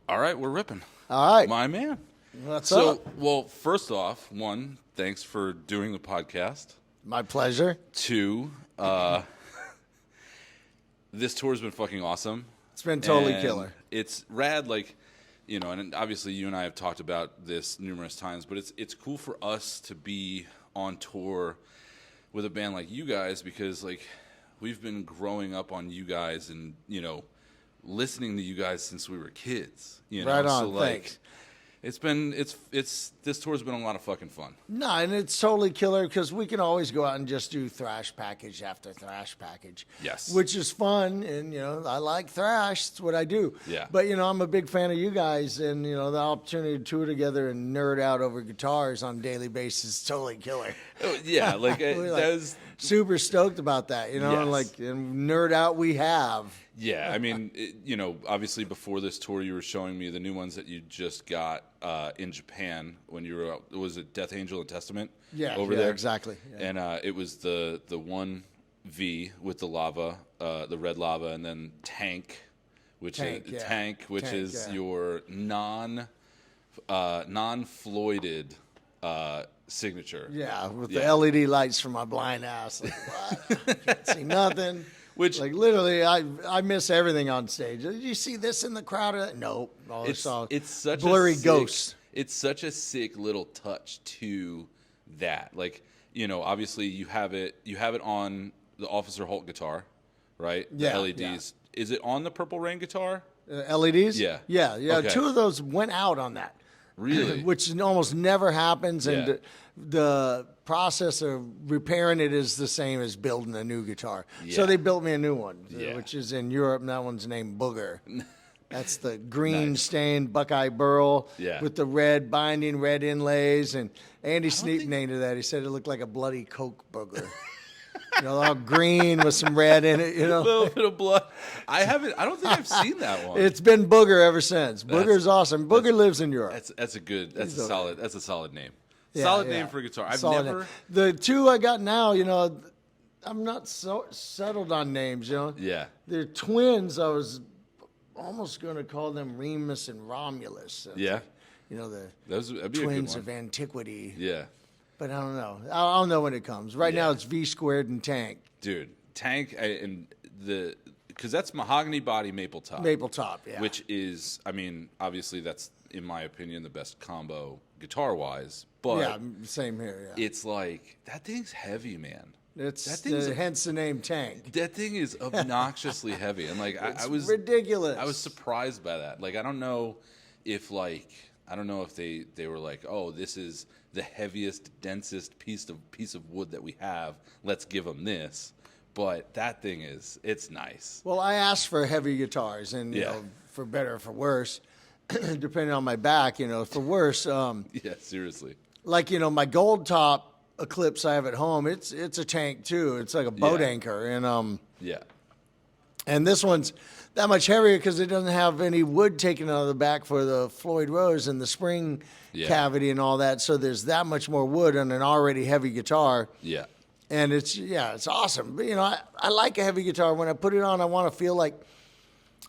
All right, we're ripping. All right. My man. What's up? Well, first off, one, thanks for doing the podcast. My pleasure. Two, this tour's been fucking awesome. It's been totally And killer. It's rad, and obviously you and I have talked about this numerous times, but it's cool for us to be on tour with a band like you guys because, we've been growing up on you guys and, listening to you guys since we were kids. Right on, so, thanks. This tour's been a lot of fucking fun. No, and it's totally killer because we can always go out and just do thrash package after thrash package. Yes. Which is fun, and, I like thrash. It's what I do. Yeah. But, I'm a big fan of you guys, and, the opportunity to tour together and nerd out over guitars on a daily basis is totally killer. Oh, yeah, We're super stoked about that, Yes. and nerd out we have. Yeah, I mean, obviously before this tour, you were showing me the new ones that you just got in Japan when you were out. Was it Death Angel and Testament? Yeah, there exactly. Yeah. And it was the one V with the lava, the red lava, and then Tank, which is your non-Floyded signature. Yeah, with the LED lights from my blind ass. Like, what? Can't see nothing. Which, literally, I miss everything on stage. Did you see this in the crowd? Nope. All I saw it's such blurry a sick, ghosts. It's such a sick little touch to that. Obviously you have it on the Officer Holt guitar, right? The Yeah, LEDs. yeah. Is it on the Purple Rain guitar? LEDs? Yeah. Yeah. Okay. 2 of those went out on that. Really? Which almost never happens, and Yeah. the process of repairing it is the same as building a new guitar. Yeah. So they built me a new one, Yeah. which is in Europe, and that one's named Booger. That's the green Nice. stained Buckeye Burl Yeah. with the red binding, red inlays. And Andy Sneap think- named it that. He said it looked like a bloody Coke booger. All green with some red in it, A little bit of blood. I don't think I've seen that one. It's been Booger ever since. Booger's awesome. Booger lives in Europe. That's a solid name. Yeah, solid yeah. name for a guitar. I've Solid never name. The 2 I got now, I'm not so settled on names, Yeah. They're twins. I was almost going to call them Remus and Romulus. Yeah. The That'd be twins a of good one. antiquity. Yeah. But I don't know. I'll know when it comes. Right now it's V squared and Tank. Dude, Tank because that's mahogany body maple top. Maple top, yeah. Which is, obviously that's, in my opinion, the best combo guitar-wise. But yeah, same here, yeah. it's that thing's heavy, man. Hence the name Tank. That thing is obnoxiously heavy. And, It's I was ridiculous. I was surprised by that. I don't know if, they were like, oh, this is the heaviest, densest piece of wood that we have. Let's give them this. But that thing it's nice. Well, I asked for heavy guitars, and for better or for worse, depending on my back, for worse. Yeah, seriously. My gold top Eclipse I have at home, it's a Tank too. It's like a boat anchor, and Yeah. and this one's that much heavier because it doesn't have any wood taken out of the back for the Floyd Rose and the spring cavity and all that. So there's that much more wood on an already heavy guitar. Yeah. And it's awesome. But, I like a heavy guitar. When I put it on, I want to feel like,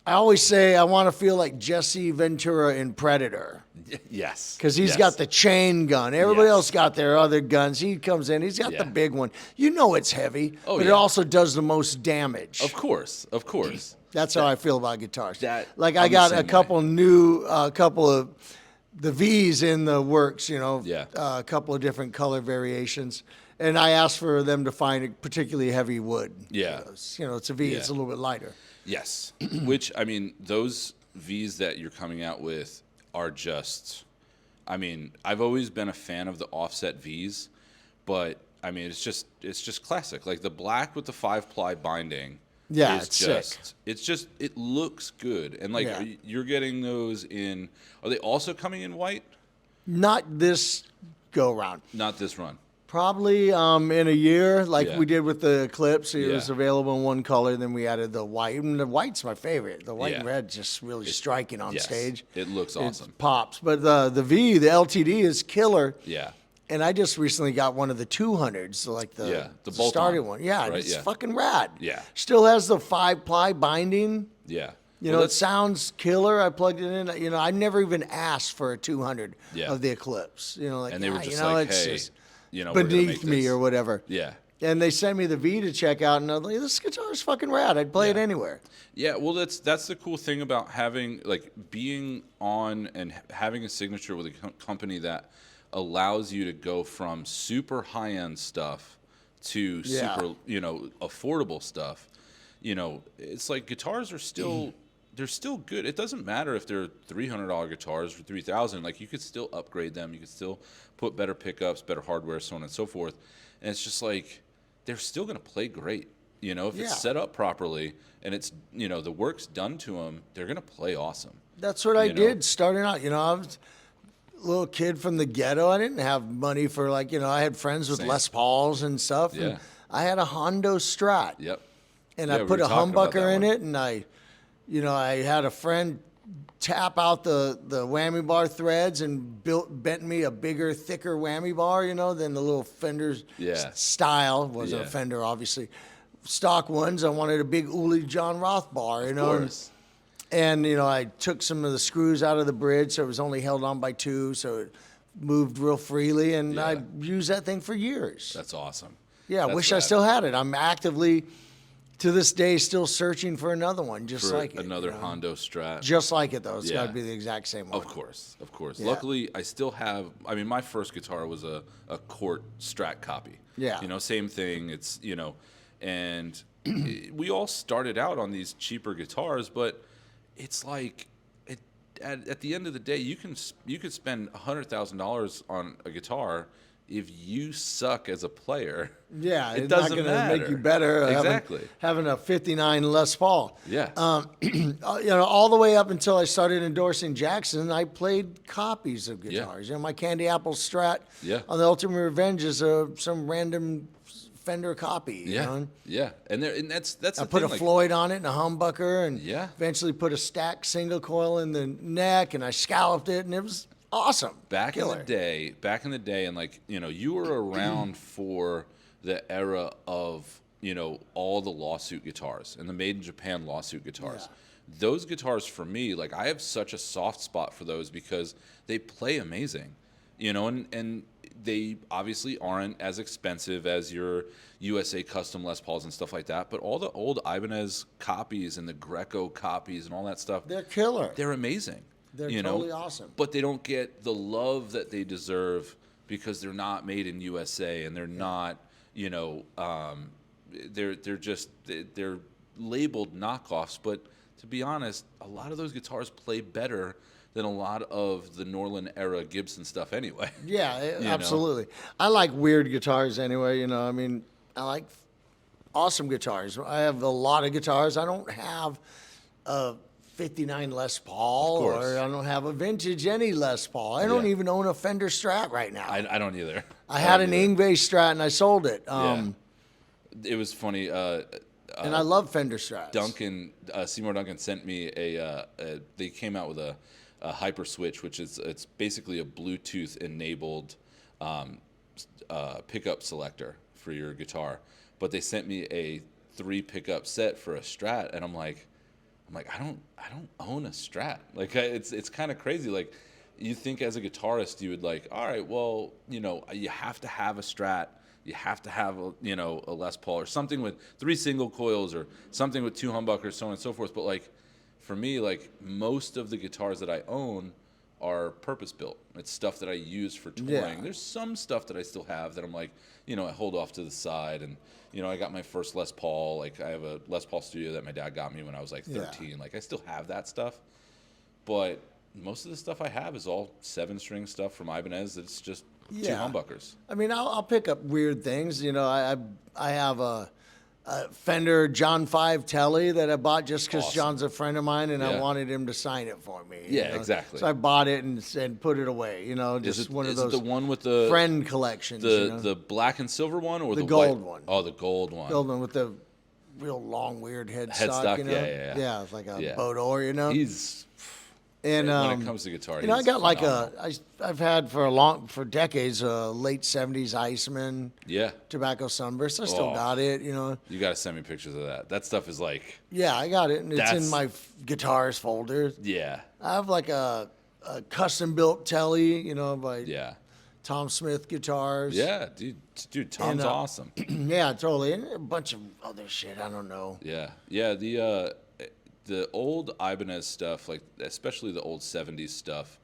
I always say I want to feel like Jesse Ventura in Predator. Yes. Because he's got the chain gun. Everybody else got their other guns. He comes in, he's got the big one. It's heavy, but it also does the most damage. Of course. That's how I feel about guitars. I'm I got the a same couple couple of the V's in the works, a couple of different color variations. And I asked for them to find a particularly heavy wood. Yeah. It's a V, it's a little bit lighter. Yes. Which, those V's that you're coming out with are just, I've always been a fan of the offset V's, but, it's just classic. The black with the 5-ply binding. Yeah, is it's just, sick. It's just, it looks good. And, you're getting those in, are they also coming in white? Not this go round. Not this run. Probably in a year, Yeah. we did with the Eclipse. It was Yeah. available in one color. Then we added the white. And the white's my favorite. The white Yeah. and red just really striking on Yes. stage. It looks awesome. It pops. But the V, the LTD is killer. Yeah. And I just recently got one of the 200s, so like the bolt-on, starter one. Yeah, right? it's Yeah. fucking rad. Yeah. Still has the 5-ply binding. Yeah. You know, it sounds killer. I plugged it in. You know, I never even asked for a 200 of the Eclipse. You know, like, and they were just it's hey, just you know, beneath me or whatever. Yeah. And they sent me the V to check out, and I was like, this guitar is fucking rad. I'd play it anywhere. Yeah, well, that's the cool thing about having, like, being on and having a signature with a company that allows you to go from super high-end stuff to super, you know, affordable stuff. You know, it's like guitars are still... They're still good. It doesn't matter if they're $300 guitars for $3,000. Like, you could still upgrade them. You could still put better pickups, better hardware, so on and so forth. And it's just like, they're still going to play great. You know, if it's set up properly and it's, you know, the work's done to them, they're going to play awesome. That's what I did starting out. You know, I was a little kid from the ghetto. I didn't have money for, like, you know, I had friends with Les Pauls and stuff. Yeah. And I had a Hondo Strat. Yep. And I put a humbucker in it, and you know, I had a friend tap out the whammy bar threads and bent me a bigger, thicker whammy bar, you know, than the little Fender style. Wasn't a Fender, obviously. Stock ones, I wanted a big Uli John Roth bar, you know. Of course. And, you know, I took some of the screws out of the bridge, so it was only held on by 2, so it moved real freely, and I used that thing for years. That's awesome. Yeah, I wish I still had it. I'm actively... to this day, still searching for another one, just like it. Another Hondo Strat. Just like it, though. It's got to be the exact same one. Of course, of course. Yeah. Luckily, I still have, I mean, my first guitar was a Cort Strat copy. Yeah. You know, same thing. It's, you know, and we all started out on these cheaper guitars, but it's like, at the end of the day, you could spend $100,000 on a guitar. If you suck as a player, it doesn't matter. Make you better. Exactly. Having a 59 Les Paul. Yeah. You know, all the way up until I started endorsing Jackson, I played copies of guitars. You know, my Candy Apple Strat on the Ultimate Revenge is some random Fender copy. You know? Yeah. And that's the thing. I put a Floyd on it and a humbucker, and eventually put a stacked single coil in the neck, and I scalloped it, and it was awesome. Back in the day, and, like, you know, you were around for the era of, you know, all the lawsuit guitars and the Made in Japan lawsuit guitars. Those guitars, for me, like, I have such a soft spot for those because they play amazing, you know, and they obviously aren't as expensive as your USA custom Les Pauls and stuff like that, but all the old Ibanez copies and the Greco copies and all that stuff, they're killer. They're amazing. They're totally awesome. But they don't get the love that they deserve because they're not made in USA, and they're not, you know, they're labeled knockoffs. But to be honest, a lot of those guitars play better than a lot of the Norland era Gibson stuff anyway. Yeah, absolutely. I like weird guitars anyway, you know. I mean, I like awesome guitars. I have a lot of guitars. I don't have a 59 Les Paul, or I don't have a vintage any Les Paul. I don't even own a Fender Strat right now. I don't either. I had an Ingve Strat and I sold it. It was funny. And I love Fender Strats. Seymour Duncan sent me they came out with a Hyper Switch, which it's basically a Bluetooth enabled pickup selector for your guitar. But they sent me a 3 pickup set for a Strat, and I'm like, I don't own a Strat. Like, it's kind of crazy. Like, you think as a guitarist, you would like, all right, well, you know, you have to have a Strat. You have to have a Les Paul or something with 3 single coils or something with 2 humbuckers, so on and so forth. But, like, for me, like, most of the guitars that I own are purpose built. It's stuff that I use for touring. Yeah. There's some stuff that I still have that I'm like, you know, I hold off to the side. And, you know, I got my first Les Paul. Like, I have a Les Paul Studio that my dad got me when I was like 13. Yeah. Like, I still have that stuff. But most of the stuff I have is all 7-string stuff from Ibanez. It's just 2 humbuckers. I mean, I'll pick up weird things. You know, I have a Fender John 5 Telly that I bought just because John's a friend of mine, and I wanted him to sign it for me. Yeah, exactly. So I bought it and put it away. You know, just one of those. Is it the one with the friend collections? The black and silver one, or the gold white one? Oh, the gold one. Gold one with the real long, weird headstock. You know? Yeah. It's like a boat oar. You know, And when it comes to guitar, I he's got like phenomenal. I've had for decades a late '70s Iceman, Yeah. Tobacco Sunburst. I still Oh. got it, You got to send me pictures of that. That stuff is like, Yeah, I got it, and it's in That's- my guitars folder. yeah, I have like a custom built Telly, by yeah, Tom Smith guitars. yeah, dude, Tom's And, awesome. Yeah, totally, and a bunch of other shit. I don't know. Yeah, yeah. The old Ibanez stuff, like especially the old '70s stuff,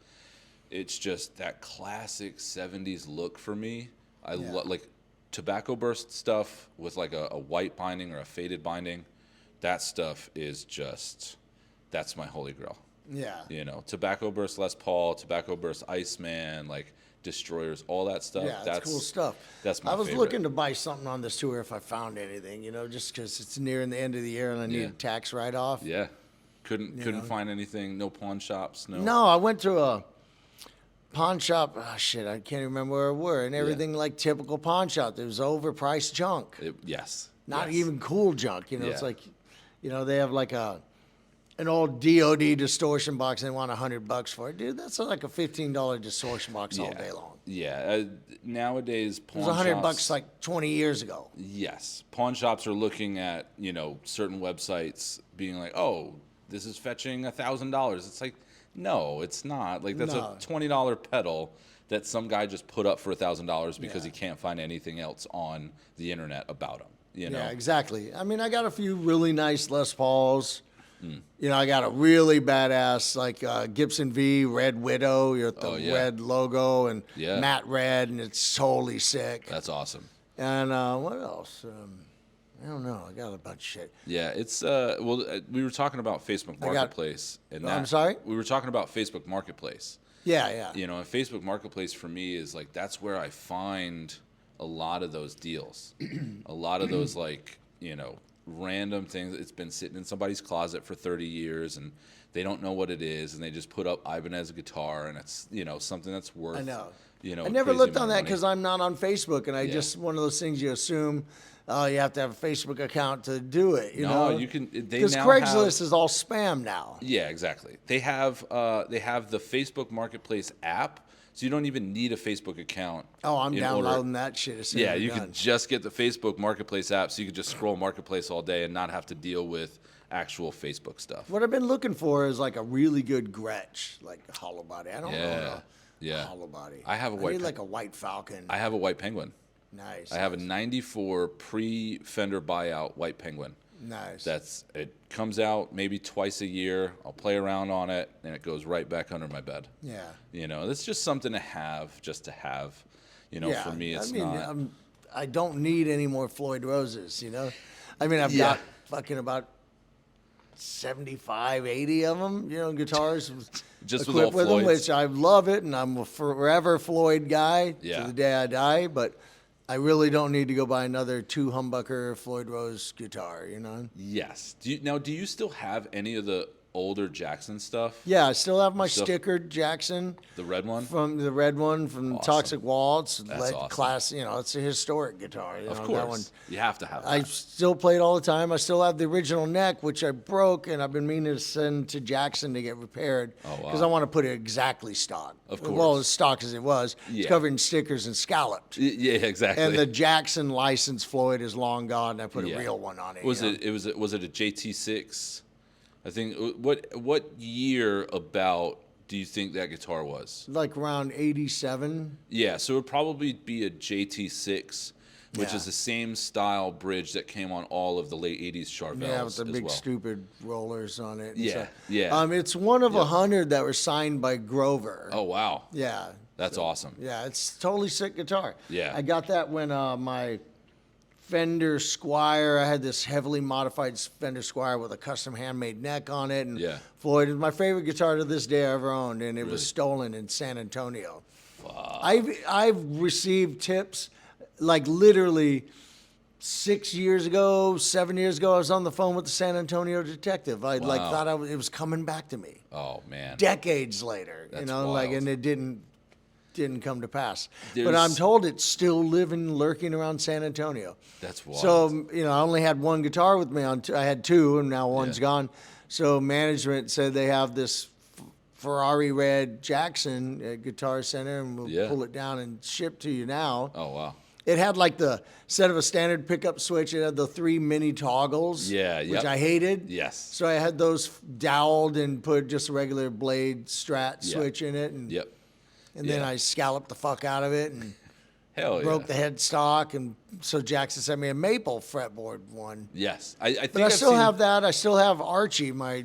it's just that classic '70s look for me. I like Tobacco Burst stuff with like a white binding or a faded binding. That stuff is just, that's my holy grail. Yeah. Tobacco Burst Les Paul, Tobacco Burst Iceman, like Destroyers, all that stuff. Yeah, that's cool stuff. That's my I was favorite. looking to buy something on this tour if I found anything, just because it's nearing the end of the year and I need a tax write-off. Yeah, couldn't find anything. No pawn shops. No, I went to a pawn shop. Oh, shit, I can't remember where we were. And everything like typical pawn shop. There was overpriced junk. Yes. Not yes. even cool junk. It's Yeah. like, they have like an old DOD distortion box and they want $100 for it. Dude, that's like a $15 distortion box all day long. Yeah. Nowadays, It pawn was shops. $100 like 20 years ago. Yes, pawn shops are looking at certain websites being like, oh, this is fetching $1,000. It's like, no, it's not. Like that's a $20 pedal that some guy just put up for $1,000 because he can't find anything else on the internet about him. Yeah, exactly. I mean, I got a few really nice Les Pauls. I got a really badass like Gibson V Red Widow with the red logo and matte red, and it's totally sick. That's awesome. And what else? I don't know. I got a bunch of shit. Yeah, it's we were talking about Facebook Marketplace, and I'm sorry? We were talking about Facebook Marketplace. Yeah. And Facebook Marketplace for me is like that's where I find a lot of those deals, a lot of those like random things. It's been sitting in somebody's closet for 30 years, and they don't know what it is, and they just put up Ibanez guitar, and it's something that's worth. I know. I never looked on that because I'm not on Facebook, and I just one of those things you assume. Oh, you have to have a Facebook account to do it. No, you can. Because Craigslist is all spam now. Yeah, exactly. They have the Facebook Marketplace app, so you don't even need a Facebook account. Oh, I'm downloading that shit as soon as you could just get the Facebook Marketplace app, so you could just scroll Marketplace all day and not have to deal with actual Facebook stuff. What I've been looking for is like a really good Gretsch, like a hollow body. I don't know. Yeah. Hollow body. I have a I need like a white Falcon. I have a white Penguin. Nice. I have a '94 pre-Fender buyout white Penguin. Nice. It comes out maybe twice a year. I'll play around on it, and it goes right back under my bed. Yeah. It's just something to have, just to have. For me, it's not. I don't need any more Floyd Roses. I mean, I've got fucking about 75, 80 of them. Guitars. Just equipped with all them, Floyds. which I love it, and I'm a forever Floyd guy to the day I die. But I really don't need to go buy another 2 humbucker Floyd Rose guitar, Yes. Do you still have any of the older Jackson stuff? Yeah, I still have my stickered Jackson. The red one? From Awesome. Toxic Waltz. That's awesome. Class, it's a historic guitar. Of course. That one, you have to have that. I still play it all the time. I still have the original neck, which I broke, and I've been meaning to send to Jackson to get repaired. Oh, wow. Because I want to put it exactly stock. Of course. Well, as stock as it was. It's covered in stickers and scalloped. Yeah, exactly. And the Jackson license Floyd is long gone, and I put a real one on it. Was it a JT6? I think what year about do you think that guitar was? Like around 87. Yeah, so it would probably be a JT6, which is the same style bridge that came on all of the late 80s Charvels. Yeah, with the big stupid rollers on it. Yeah. It's one of 100 that were signed by Grover. Oh, wow. Yeah. That's awesome. Yeah, it's totally sick guitar. Yeah. I got that when my Fender Squire, I had this heavily modified Fender Squire with a custom handmade neck on it. And Floyd is my favorite guitar to this day I ever owned, and it was stolen in San Antonio. Wow. I've received tips, like literally 7 years ago, I was on the phone with the San Antonio detective. I thought it was coming back to me. Oh, man. Decades later, That's wild. and it didn't come to pass. But I'm told it's still lurking around San Antonio. That's wild. So, I only had one guitar with me I had 2, and now one's gone. So management said they have this Ferrari red Jackson at Guitar Center, and we'll pull it down and ship to you now. Oh, wow. It had like instead of a standard pickup switch, it had the 3 mini toggles, which I hated. Yes. So I had those doweled and put just a regular blade Strat switch in it. And, and then I scalloped the fuck out of it and broke the headstock. And so Jackson sent me a maple fretboard one. Yes. I think but I still have that. I still have Archie, my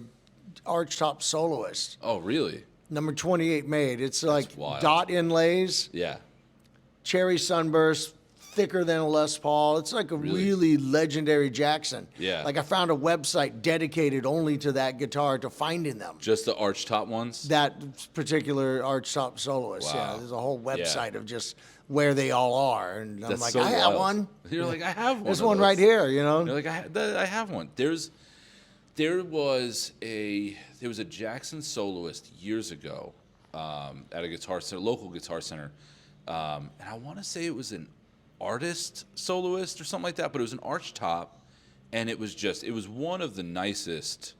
archtop soloist. Oh, really? Number 28 made. It's like wild. dot inlays. Yeah. Cherry sunburst, thicker than a Les Paul. It's like a really legendary Jackson. Yeah. Like I found a website dedicated only to that guitar to finding them. Just the archtop ones? That particular archtop soloist. Wow. Yeah. There's a whole website of just where they all are. And I'm like, so I have wild. one. You're like, I have one. There's one right here, you know? You're like, I have one. There was a Jackson soloist years ago at a guitar center, local guitar center. And I want to say it was an artist soloist or something like that, but it was an archtop, and it was one of the nicest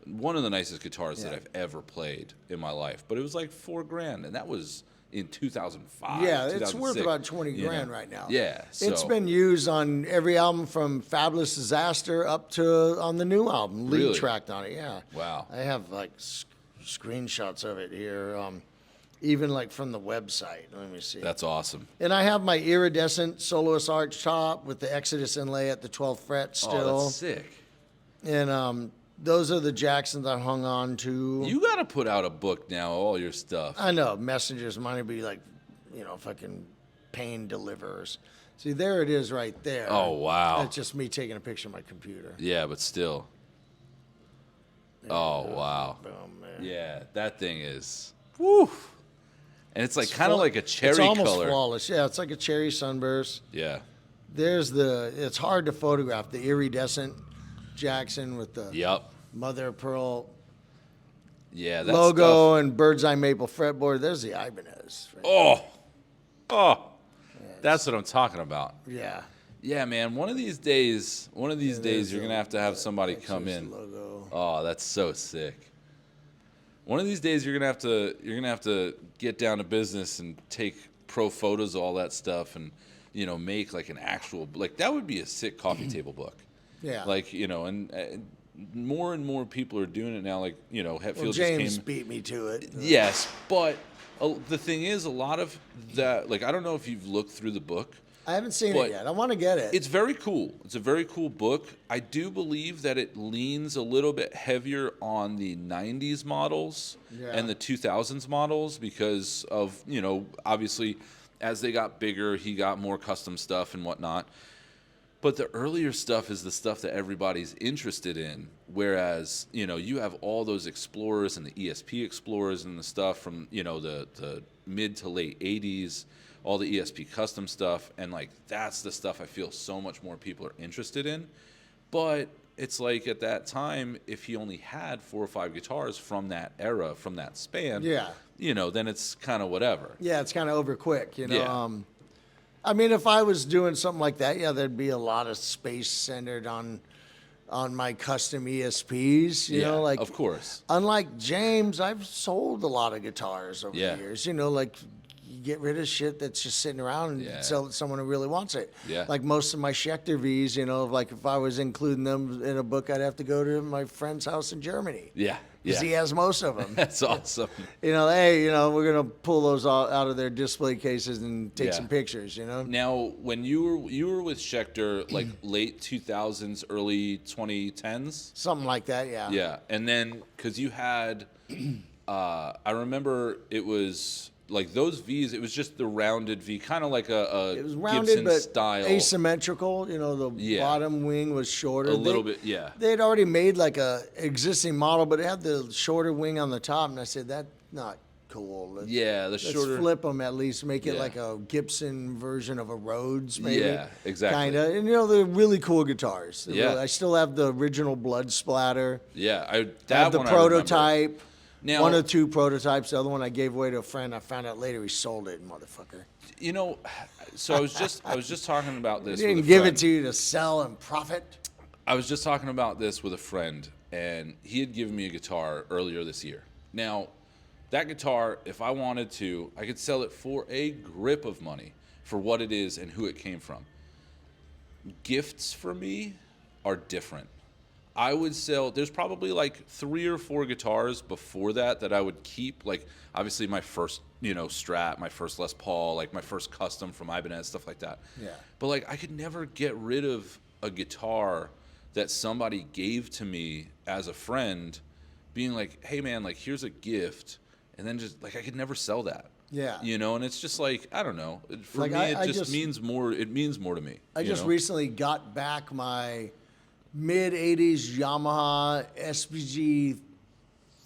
guitars that I've ever played in my life. But it was like $4,000, and that was in 2005. Yeah, it's worth about 20 grand right now. Yeah, it's been used on every album from Fabulous Disaster up to on the new album, lead tracked on it. Yeah. Wow. I have like screenshots of it here. Even like from the website. Let me see. That's awesome. And I have my iridescent soloist arch top with the Exodus inlay at the 12th fret still. Oh, that's sick. And those are the Jacksons I hung on to. You got to put out a book now, all your stuff. I know. Messengers might be like, fucking pain deliverers. See, there it is right there. Oh, wow. That's just me taking a picture of my computer. Yeah, but still. Oh, wow. Boom, man. Yeah, that thing is. Woo. And it's like kind of like a cherry color. It's almost flawless. Yeah, it's like a cherry sunburst. Yeah. It's hard to photograph the iridescent Jackson with the mother of pearl logo and bird's eye maple fretboard. There's the Ibanez. Right that's what I'm talking about. Yeah. Yeah, man. One of these days, you're gonna have somebody come in. Logo. Oh, that's so sick. One of these days, you're gonna have to get down to business and take pro photos of all that stuff, and make like an actual that would be a sick coffee table book. Yeah. And more and more people are doing it now. Like Hetfield James beat me to it. Yes, but the thing is, a lot of that. Like I don't know if you've looked through the book. I haven't seen it yet. I want to get it. It's very cool. It's a very cool book. I do believe that it leans a little bit heavier on the 90s models and the 2000s models because of, obviously as they got bigger, he got more custom stuff and whatnot. But the earlier stuff is the stuff that everybody's interested in. Whereas, you have all those Explorers and the ESP Explorers and the stuff from, the mid to late 80s. All the ESP custom stuff, and that's the stuff I feel so much more people are interested in. But it's like at that time, if he only had 4 or 5 guitars from that era, from that span, then it's kind of whatever. Yeah, it's kind of over quick, Yeah. I mean, if I was doing something like that, there'd be a lot of space centered on my custom ESPs, of course. Unlike James, I've sold a lot of guitars over the years, you get rid of shit that's just sitting around and sell it to someone who really wants it. Yeah. Like most of my Schecter Vs, if I was including them in a book, I'd have to go to my friend's house in Germany. Yeah. Because he has most of them. That's awesome. We're going to pull those out of their display cases and take some pictures, Now, when you were with Schecter, late 2000s, early 2010s? Something like that, yeah. Yeah. And then, because you had, I remember it was... those Vs, it was just the rounded V, kind of like a it was rounded, Gibson but style. Asymmetrical. The bottom wing was shorter. A little bit, yeah. They had already made a existing model, but it had the shorter wing on the top, and I said, that's not cool. Let's shorter. Flip them at least, make it like a Gibson version of a Rhodes, maybe. Yeah, exactly. Kind of. And, they're really cool guitars. Yeah. I still have the original Blood Splatter. Yeah. I have the prototype. Now, one of 2 prototypes. The other one I gave away to a friend. I found out later he sold it, motherfucker. So I was just talking about this. He didn't give it to you to sell and profit. I was just talking about this with a friend, and he had given me a guitar earlier this year. Now, that guitar, if I wanted to, I could sell it for a grip of money for what it is and who it came from. Gifts for me are different. I would sell, there's probably like 3 or 4 guitars before that I would keep. Like, obviously my first, Strat, my first Les Paul, like my first custom from Ibanez, stuff like that. Yeah. But like, I could never get rid of a guitar that somebody gave to me as a friend, being like, hey man, like here's a gift. And then just like, I could never sell that. Yeah. And it's just like, I don't know. For like me, it just means more. It means more to me. I just recently got back my mid-'80s Yamaha SPG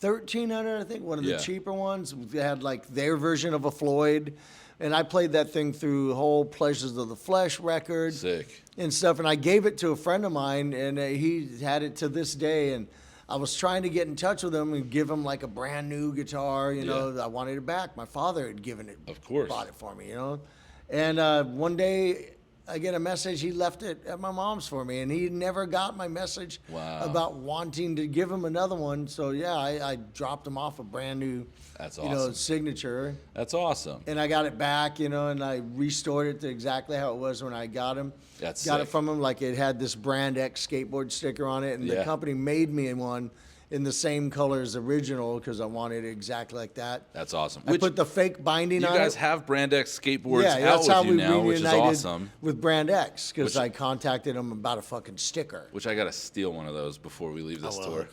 1300, I think, one of the cheaper ones. They had like their version of a Floyd. And I played that thing through whole Pleasures of the Flesh record. Sick. And stuff. And I gave it to a friend of mine, and he had it to this day. And I was trying to get in touch with him and give him like a brand new guitar. I wanted it back. My father had given it. Of course. Bought it for me, And one day I get a message. He left it at my mom's for me, and he never got my message about wanting to give him another one. So yeah, I dropped him off a brand new, that's awesome. Signature. That's awesome. And I got it back, and I restored it to exactly how it was when I got him. That's got sick. it from him like it had this Brand X skateboard sticker on it, and the company made me one in the same color as original because I wanted it exactly like that. That's awesome. I put the fake binding on it. You guys have Brand X skateboards that's out how with you now, which is awesome. With Brand X, because I contacted them about a fucking sticker. Which I got to steal one of those before we leave this tour.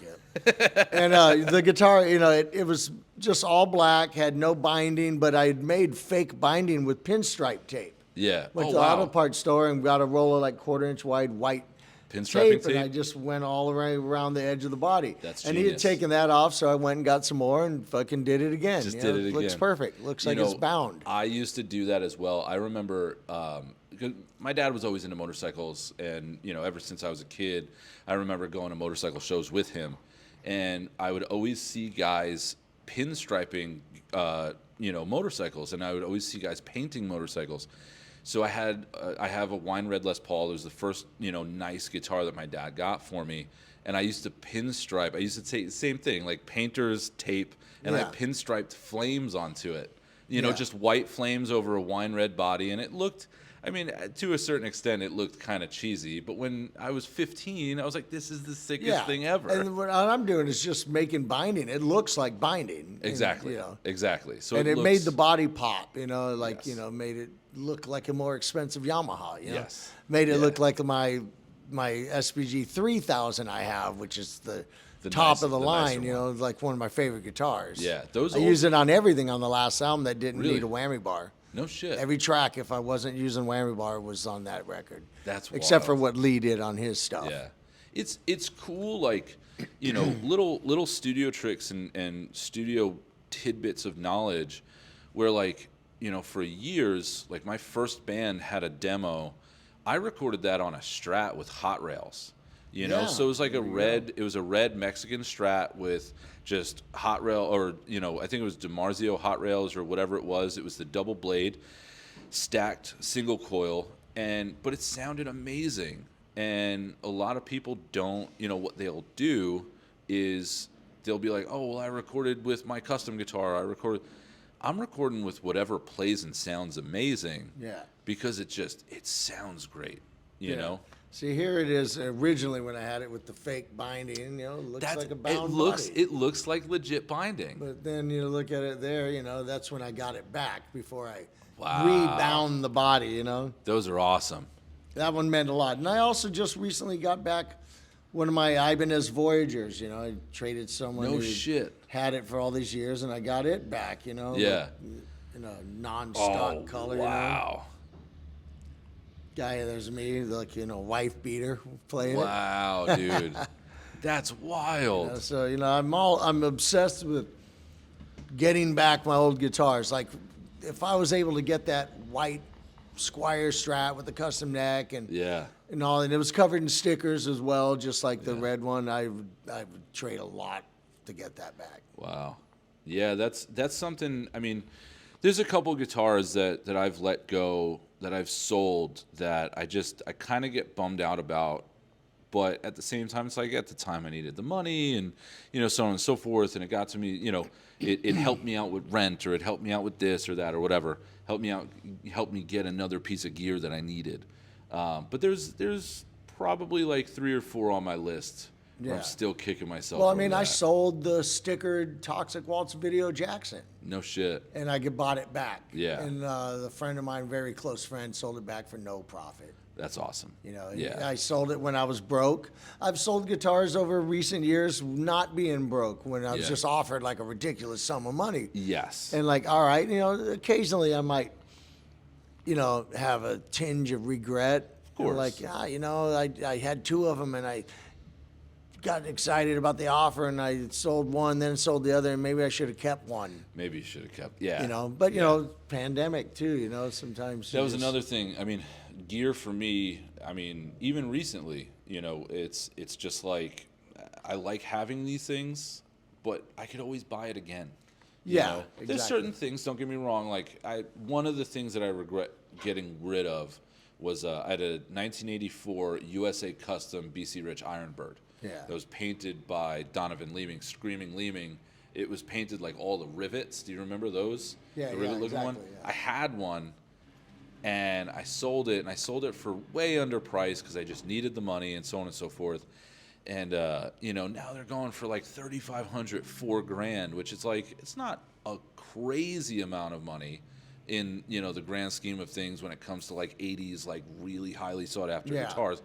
And the guitar, it was just all black, had no binding, but I had made fake binding with pinstripe tape. Yeah. Went to the auto parts store and got a roll of like 1/4-inch wide white pinstriping tape, and I just went all around the edge of the body. That's and genius. he had taken that off, so I went and got some more and fucking did it again. Did it again. Looks perfect. Looks like it's bound. I used to do that as well. I remember because my dad was always into motorcycles, and ever since I was a kid, I remember going to motorcycle shows with him, and I would always see guys pinstriping, motorcycles, and I would always see guys painting motorcycles. So I have a wine red Les Paul. It was the first, nice guitar that my dad got for me. And I used to pinstripe. I used to take the same thing, like painter's tape, and I pinstriped flames onto it. Just white flames over a wine red body. And it looked, to a certain extent, it looked kind of cheesy. But when I was 15, I was like, this is the sickest thing ever. And what I'm doing is just making binding. It looks like binding. Exactly. And, exactly. So and it made the body pop, made it look like a more expensive Yamaha, Yes. Made it look like my SPG 3000 I have, which is the top of the line, like one of my favorite guitars. Yeah, I use it on everything on the last album that didn't need a whammy bar. No shit. Every track, if I wasn't using whammy bar, was on that record. That's wild. Except for what Lee did on his stuff. Yeah, it's cool, like little studio tricks and studio tidbits of knowledge, where like for years, like my first band had a demo. I recorded that on a Strat with hot rails. So it was like it was a red Mexican Strat with just hot rail, or I think it was DiMarzio hot rails or whatever it was. It was the double blade, stacked single coil, but it sounded amazing. And a lot of people don't, what they'll do is they'll be like, oh, well, I recorded with my custom guitar. I'm recording with whatever plays and sounds amazing. Yeah. Because it sounds great, you know? See, here it is originally when I had it with the fake binding, it looks like a bound body. It looks like legit binding. But then you look at it there, that's when I got it back before I rebound the body, Those are awesome. That one meant a lot. And I also just recently got back one of my Ibanez Voyagers, I traded someone who had it for all these years, and I got it back, Yeah. like, in a non-stock color, Wow. Guy, there's me, like, wife beater playing Wow, dude. That's wild. So, I'm obsessed with getting back my old guitars. Like, if I was able to get that white Squire Strat with the custom neck and all, and it was covered in stickers as well, just like the red one, I would trade a lot to get that back. Wow. Yeah, that's something. There's a couple guitars that I've let go, that I've sold, that I kind of get bummed out about, but at the same time, it's like at the time I needed the money and, you know, so on and so forth. And it got to me, you know, it helped me out with rent, or it helped me out with this or that or whatever. Helped me get another piece of gear that I needed. But there's probably like 3 or 4 on my list. Yeah. I'm still kicking myself. Well, I mean, I sold the stickered Toxic Waltz video Jackson. No shit. And I bought it back. Yeah. And the friend of mine, very close friend, sold it back for no profit. That's awesome. You know, yeah. I sold it when I was broke. I've sold guitars over recent years not being broke, when I was just offered like a ridiculous sum of money. Yes. And like, all right, you know, occasionally I might, you know, have a tinge of regret. Of course. Like, you know, I had 2 of them and I got excited about the offer and I sold one, then sold the other, and maybe I should have kept one. Maybe you should have kept, yeah. You know, but you know, pandemic too, you know, sometimes. That was another thing. I mean, gear for me, I mean, even recently, you know, it's just like, I like having these things, but I could always buy it again. You know? Exactly. There's certain things, don't get me wrong, like one of the things that I regret getting rid of was I had a 1984 USA Custom BC Rich Ironbird. Yeah. That was painted by Donovan Leeming, Screaming Leeming. It was painted like all the rivets. Do you remember those? Yeah, the rivet looking one? Yeah. I had one, and I sold it, and I sold it for way underpriced because I just needed the money and so on and so forth. And you know, now they're going for like $3,500, $4,000, which is like, it's not a crazy amount of money in, you know, the grand scheme of things when it comes to like 80s, like really highly sought after guitars.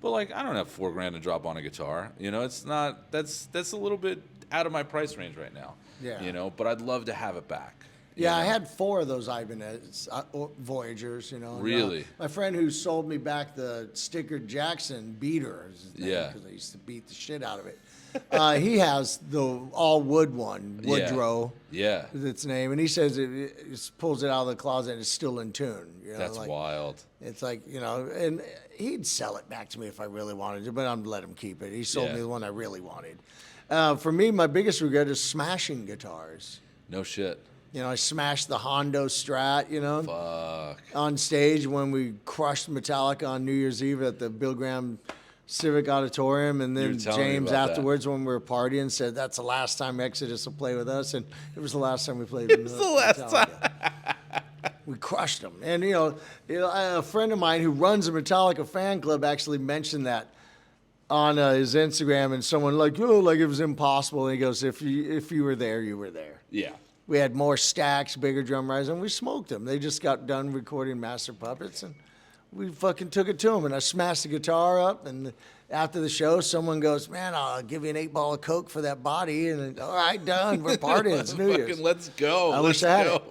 But like, I don't have $4,000 to drop on a guitar. You know, it's not. That's a little bit out of my price range right now. Yeah. You know, but I'd love to have it back. Yeah, I had 4 of those Ibanez Voyagers. You know. Really. My friend who sold me back the stickered Jackson beater. Yeah. Because I used to beat the shit out of it. He has the all wood one, Woodrow. Yeah. Is its name, and he says it just pulls it out of the closet and it's still in tune. You know, That's like, wild. It's like, you know, and he'd sell it back to me if I really wanted to, but I'm let him keep it. He sold me the one I really wanted. For me, my biggest regret is smashing guitars. No shit. You know, I smashed the Hondo Strat, you know, Fuck. on stage when we crushed Metallica on New Year's Eve at the Bill Graham Civic Auditorium, and then James afterwards when we were partying said that's the last time Exodus will play with us, and it was the last time we played with It was the last time. We crushed them. And you know, a friend of mine who runs a Metallica fan club actually mentioned that on his Instagram, and someone like, oh, like it was impossible, and he goes, if you were there, you were there. Yeah. We had more stacks, bigger drum rides, and we smoked them. They just got done recording Master Puppets, and we fucking took it to them. And I smashed the guitar up, and after the show, someone goes, man, I'll give you an 8-ball of Coke for that body. And all right, done. We're partying. It's New Year's. Let's go. I wish I had it.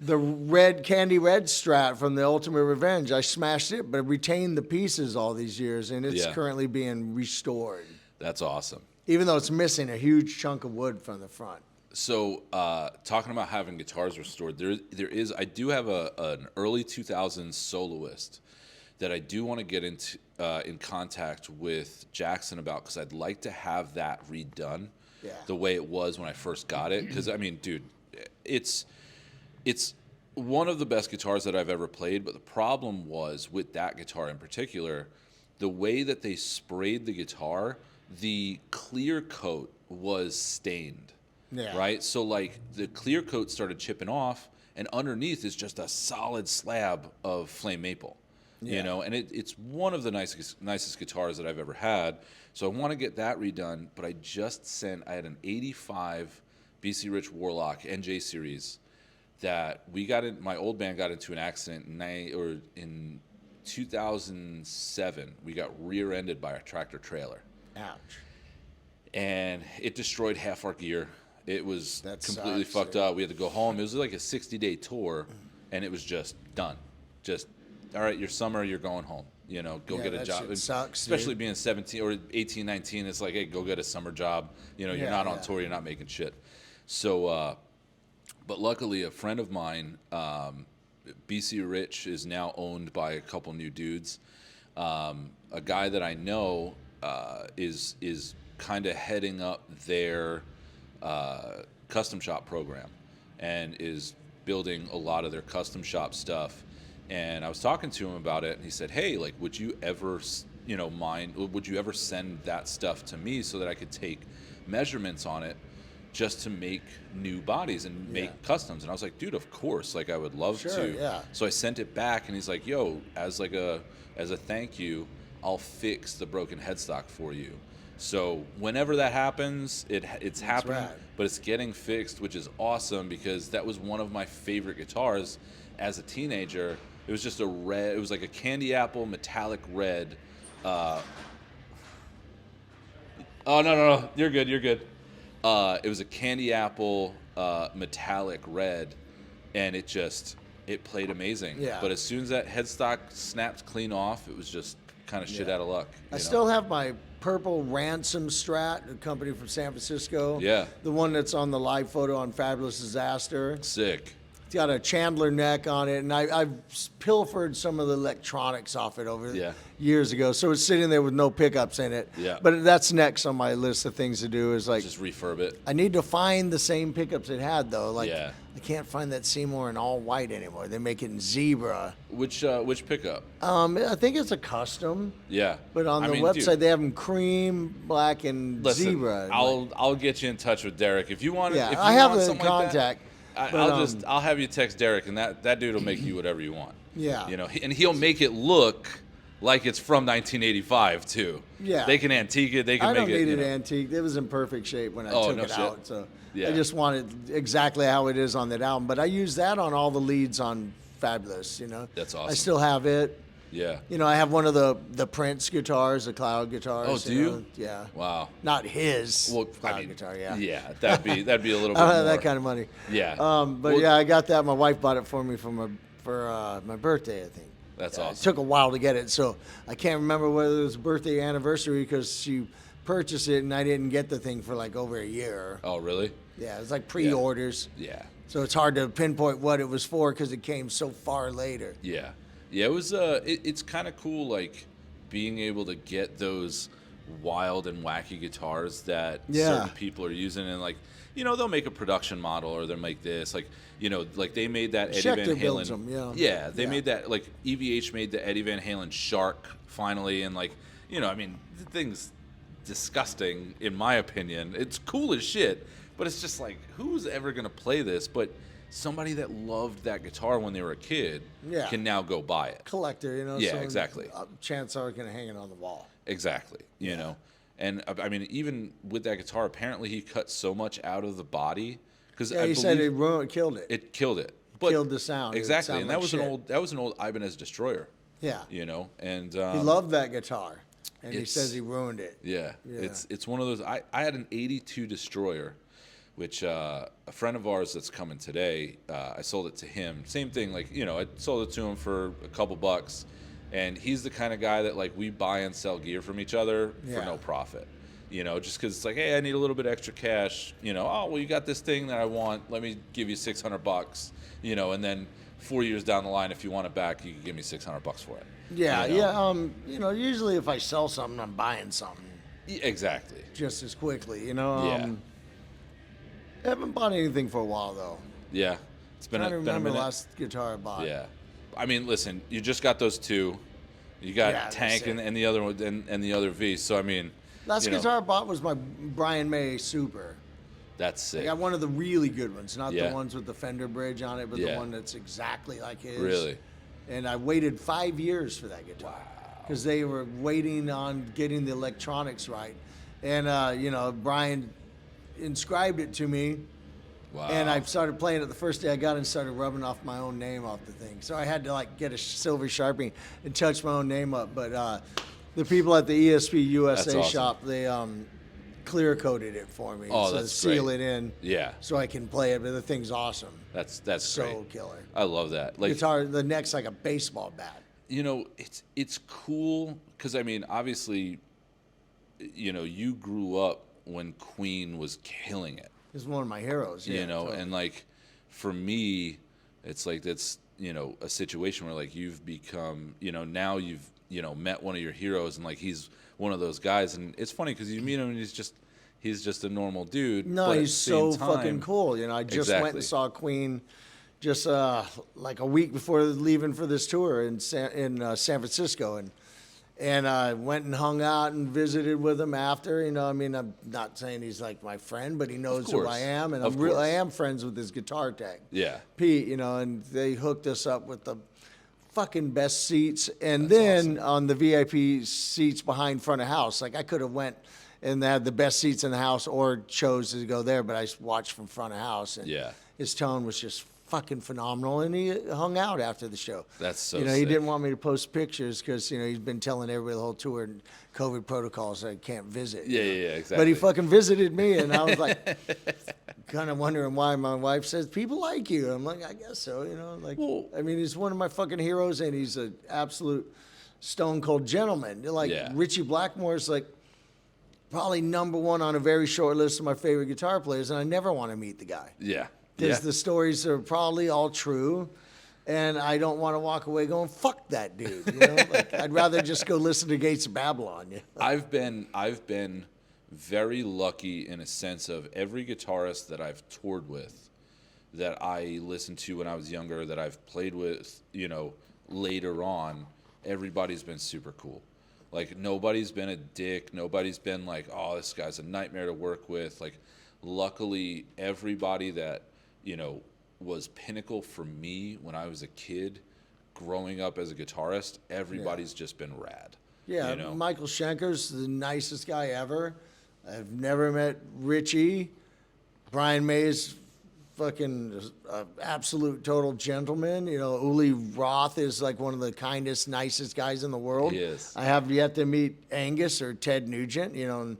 The red Candy Red Strat from the Ultimate Revenge, I smashed it, but retained the pieces all these years, and it's currently being restored. That's awesome. Even though it's missing a huge chunk of wood from the front. So, talking about having guitars restored, I do have an early 2000s soloist that I do want to get into in contact with Jackson about, because I'd like to have that redone the way it was when I first got it. Because I mean, dude, it's one of the best guitars that I've ever played. But the problem was with that guitar in particular, the way that they sprayed the guitar, the clear coat was stained. Yeah. Right? So, like, the clear coat started chipping off, and underneath is just a solid slab of flame maple. Yeah. You know, and it's one of the nicest guitars that I've ever had. So I want to get that redone, but I had an 85 BC Rich Warlock NJ series that my old band got into an accident in 2007. We got rear-ended by a tractor trailer. Ouch. And it destroyed half our gear. It was completely fucked up. We had to go home. It was like a 60-day tour, and it was just done. Just, all right, your summer, you're going home. You know, go get a job. Shit sucks, especially being 17 or 18, 19. It's like, hey, go get a summer job. You know, you're not on tour. You're not making shit. So, but luckily, a friend of mine, BC Rich, is now owned by a couple new dudes. A guy that I know is kind of heading up their custom shop program and is building a lot of their custom shop stuff. And I was talking to him about it, and he said, hey, like, would you ever, mind? Would you ever send that stuff to me so that I could take measurements on it just to make new bodies and make customs? And I was like, dude, of course, like I would love to. Yeah. So I sent it back, and he's like, yo, as a thank you, I'll fix the broken headstock for you. So whenever that happens, it's happening, rad. but it's getting fixed, which is awesome because that was one of my favorite guitars as a teenager. It was just a red. It was like a candy apple metallic red. Oh no, you're good. It was a candy apple metallic red, and it played amazing. Yeah. But as soon as that headstock snapped clean off, it was just kind of shit out of luck. I still have my purple Ransom Strat, a company from San Francisco. Yeah. The one that's on the live photo on Fabulous Disaster. Sick. It's got a Chandler neck on it, and I've pilfered some of the electronics off it over years ago. So it's sitting there with no pickups in it. Yeah. But that's next on my list of things to do is like Just refurb it. I need to find the same pickups it had though. Like Yeah. I can't find that Seymour in all white anymore. They make it in zebra. Which pickup? I think it's a custom. Yeah. But on the website they have them cream, black, and zebra. I'll get you in touch with Derek if you want. Yeah, if you I have want the something like that, contact. I'll have you text Derek, and that dude will make you whatever you want. Yeah. And he'll make it look like it's from 1985 too. Yeah. They can antique it. They can I make don't it. need it antique. It was in perfect shape when I took no it shit. out. So Yeah. I just wanted exactly how it is on that album. But I use that on all the leads on Fabulous. That's awesome. I still have it. Yeah. I have one of the Prince guitars, the Cloud guitars. Oh, do you? Yeah. Wow. Not his Well, Cloud guitar. Yeah. Yeah, that'd be a little bit I don't more. have that kind of money. Yeah. But Well, yeah, I got that. My wife bought it for me for my birthday, I think. That's It awesome. took a while to get it, so I can't remember whether it was birthday anniversary because she purchased it and I didn't get the thing for like over a year. Oh, really? Yeah, it was like pre-orders. Yeah. So it's hard to pinpoint what it was for because it came so far later. Yeah. Yeah, it was it's kind of cool like being able to get those wild and wacky guitars that certain people are using, and like they'll make a production model or they'll make this like like they made that Eddie Schecter Van builds Halen. them, They made that like EVH made the Eddie Van Halen Shark finally, and like I mean the thing's disgusting in my opinion. It's cool as shit, but it's just like who's ever gonna play this? But somebody that loved that guitar when they were a kid can now go buy it. Collector, Yeah, so exactly. Chances are going to hang it on the wall. Exactly, you know. And I mean, even with that guitar, apparently he cut so much out of the body because Yeah, he said it killed it. It killed it. But killed the sound. Exactly, and that like was an old Ibanez Destroyer. Yeah. And He loved that guitar, and he it's- says he ruined it. Yeah, it's one of those. I had an '82 Destroyer, which a friend of ours that's coming today, I sold it to him. Same thing, like I sold it to him for a couple bucks, and he's the kind of guy that like we buy and sell gear from each other for no profit. Just because it's like, hey, I need a little bit extra cash. Oh, well, you got this thing that I want. Let me give you $600. And then 4 years down the line, if you want it back, you can give me $600 for it. Yeah, usually if I sell something, I'm buying something Exactly. just as quickly. Yeah. I haven't bought anything for a while though. Yeah. It's been I don't been a remember the minute. last guitar I bought. Yeah. I mean, listen, you just got those two. You got Yeah, Tank that's it. and the other one and the other V. So I mean, Last guitar I bought was my Brian May Super. that's I sick. got one of the really good ones, not Yeah. the ones with the Fender bridge on it, but the one that's exactly like his. Really? And I waited 5 years for that guitar because they were waiting on getting the electronics right. And, Brian inscribed it to me. Wow. And I started playing it the first day I got it and started rubbing off my own name off the thing. So I had to get a silver Sharpie and touch my own name up. But the people at the ESP USA That's awesome. shop, they clear coated it for me. Oh, so that's seal great. it in. Yeah. So I can play it. But the thing's awesome. That's So great. killer. I love that. Like Guitar, the neck's like a baseball bat. it's cool because I mean, obviously, you grew up when Queen was killing it. It's one of my heroes. Yeah, totally. And like for me, it's like that's a situation where like you've become now you've met one of your heroes and like he's one of those guys, and it's funny because you meet him and he's just a normal dude. No, but at he's the same so fucking time- cool. I just went Exactly. and saw Queen just like a week before leaving for this tour in San Francisco, And I went and hung out and visited with him after. You know, I mean, I'm not saying he's like my friend, but he knows who I am, and I am friends with his guitar tech. Yeah. Pete, you know, and they hooked us up with the fucking best seats, and then on the VIP seats behind front of house, like I could have went and had the best seats in the house or chose to go there, but I watched from front of house, and his tone was just fucking phenomenal, and he hung out after the show. That's so you know, sick. he didn't want me to post pictures because, you know, he's been telling everybody the whole tour and COVID protocols I can't visit. Yeah, exactly. But he fucking visited me, and I was like, kind of wondering why. My wife says, people like you. I'm like, I guess so, you know. Like, I mean, he's one of my fucking heroes, and he's an absolute stone cold gentleman. Like, Richie Blackmore's like probably number one on a very short list of my favorite guitar players, and I never want to meet the guy. Yeah. Because the stories are probably all true, and I don't want to walk away going, fuck that dude. You know? Like, I'd rather just go listen to Gates of Babylon. You know? I've been very lucky in a sense of every guitarist that I've toured with, that I listened to when I was younger, that I've played with, you know, later on, everybody's been super cool. Like, nobody's been a dick. Nobody's been like, oh, this guy's a nightmare to work with. Like, luckily, everybody that, you know, was pinnacle for me when I was a kid, growing up as a guitarist, everybody's just been rad. Yeah, you know? Michael Schenker's the nicest guy ever. I've never met Richie. Brian May's fucking absolute total gentleman. You know, Uli Roth is like one of the kindest, nicest guys in the world. He is. I have yet to meet Angus or Ted Nugent, you know, and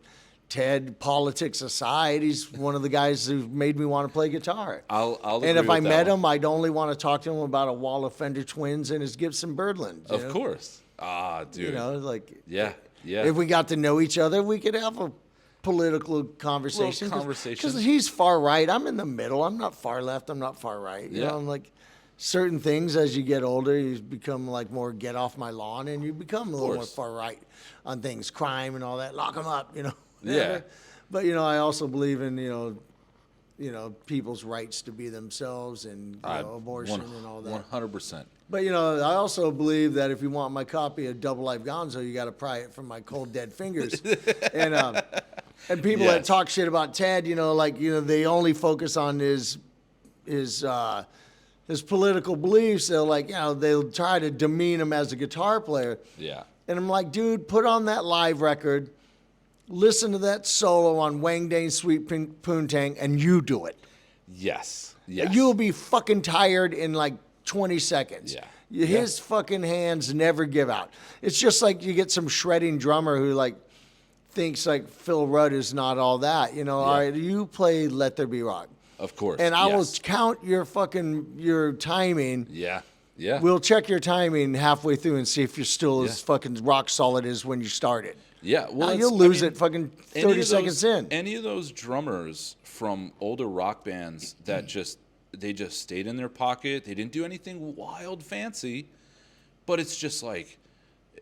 Ted, politics aside, he's one of the guys who made me want to play guitar. I'll agree and if with I that met one. him, I'd only want to talk to him about a wall of Fender Twins and his Gibson Birdland. Of course. Ah, dude. You know, like, yeah. if we got to know each other, we could have a political conversation. Because he's far right. I'm in the middle. I'm not far left. I'm not far right. You know, I'm like, certain things as you get older, you become like more get off my lawn, and you become a little more far right on things, crime and all that. Lock them up, you know. Yeah. But, you know, I also believe in, you know, people's rights to be themselves and, you know, abortion and all that. 100%. But, you know, I also believe that if you want my copy of Double Life Gonzo, you got to pry it from my cold, dead fingers. And people that talk shit about Ted, you know, like, you know, they only focus on his political beliefs. They'll, like, you know, they'll try to demean him as a guitar player. Yeah. And I'm like, dude, put on that live record. Listen to that solo on Wang Dang's Sweet Poontang, and you do it. Yes. You'll be fucking tired in like 20 seconds. Yeah. His fucking hands never give out. It's just like you get some shredding drummer who like thinks like Phil Rudd is not all that. You know, all right, you play Let There Be Rock. Of course. And I will count your timing. Yeah. We'll check your timing halfway through and see if you're still as fucking rock solid as when you started. Yeah, well, you'll lose it fucking 30 seconds in. Any of those drummers from older rock bands that they just stayed in their pocket. They didn't do anything wild fancy, but it's just like,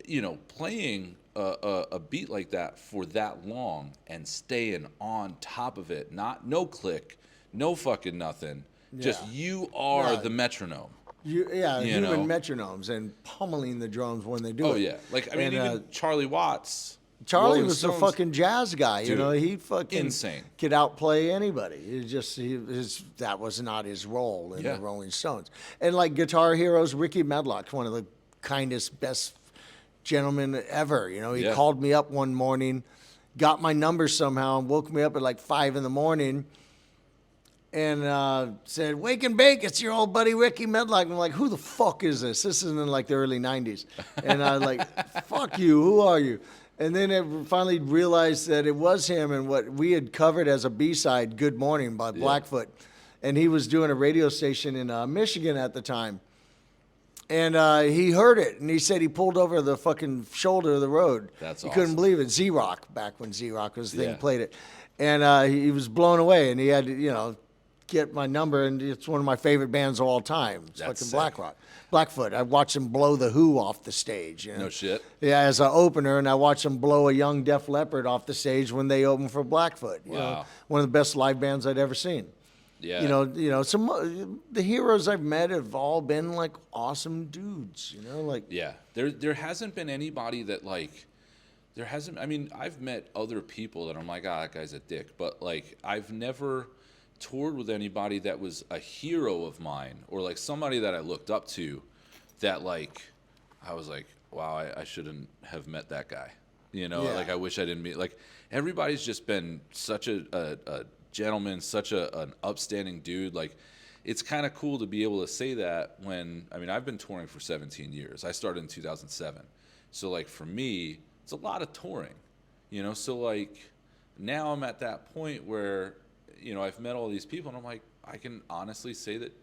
you know, playing a beat like that for that long and staying on top of it. No click, no fucking nothing. Just you are the metronome. Human metronomes and pummeling the drums when they do it. Oh yeah, like I mean, even Charlie Watts. Charlie was a fucking jazz guy, you know. He fucking insane. Could outplay anybody. That was not his role in the Rolling Stones. And like guitar heroes, Ricky Medlocke, one of the kindest, best gentlemen ever. You know, he called me up one morning, got my number somehow, and woke me up at like 5 a.m. and said, "Wake and bake, it's your old buddy Ricky Medlocke." I'm like, "Who the fuck is this?" This is in like the early 90s. And I was like, "Fuck you, who are you?" And then I finally realized that it was him and what we had covered as a B-side, Good Morning by Blackfoot. And he was doing a radio station in Michigan at the time. And he heard it, and he said he pulled over the fucking shoulder of the road. That's He awesome. couldn't believe it. Z-Rock, back when Z-Rock was the thing, played it. And he was blown away, and he had to, you know, get my number, and it's one of my favorite bands of all time. It's That's fucking Blackfoot. I watched him blow the Who off the stage. You know? No shit. Yeah, as an opener, and I watched him blow a young Def Leppard off the stage when they opened for Blackfoot. You know, one of the best live bands I'd ever seen. Yeah. Some the heroes I've met have all been like awesome dudes. Like yeah. There hasn't been anybody that like. There hasn't. I mean, I've met other people that I'm like, that guy's a dick. But like, I've never toured with anybody that was a hero of mine or like somebody that I looked up to. That like, I was like, wow, I shouldn't have met that guy. Like I wish I didn't meet. Like everybody's just been such a gentleman, such an upstanding dude. Like it's kind of cool to be able to say that when, I mean, I've been touring for 17 years. I started in 2007. So like for me, it's a lot of touring, so like now I'm at that point where, I've met all these people and I'm like, I can honestly say that,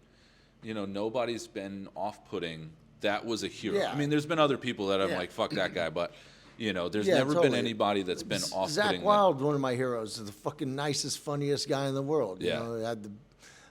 nobody's been off-putting. That was a hero. Yeah. I mean, there's been other people that I'm like, fuck that guy, but there's never been anybody that's been off-putting. Zack Wylde, one of my heroes, is the fucking nicest, funniest guy in the world. Yeah. Had the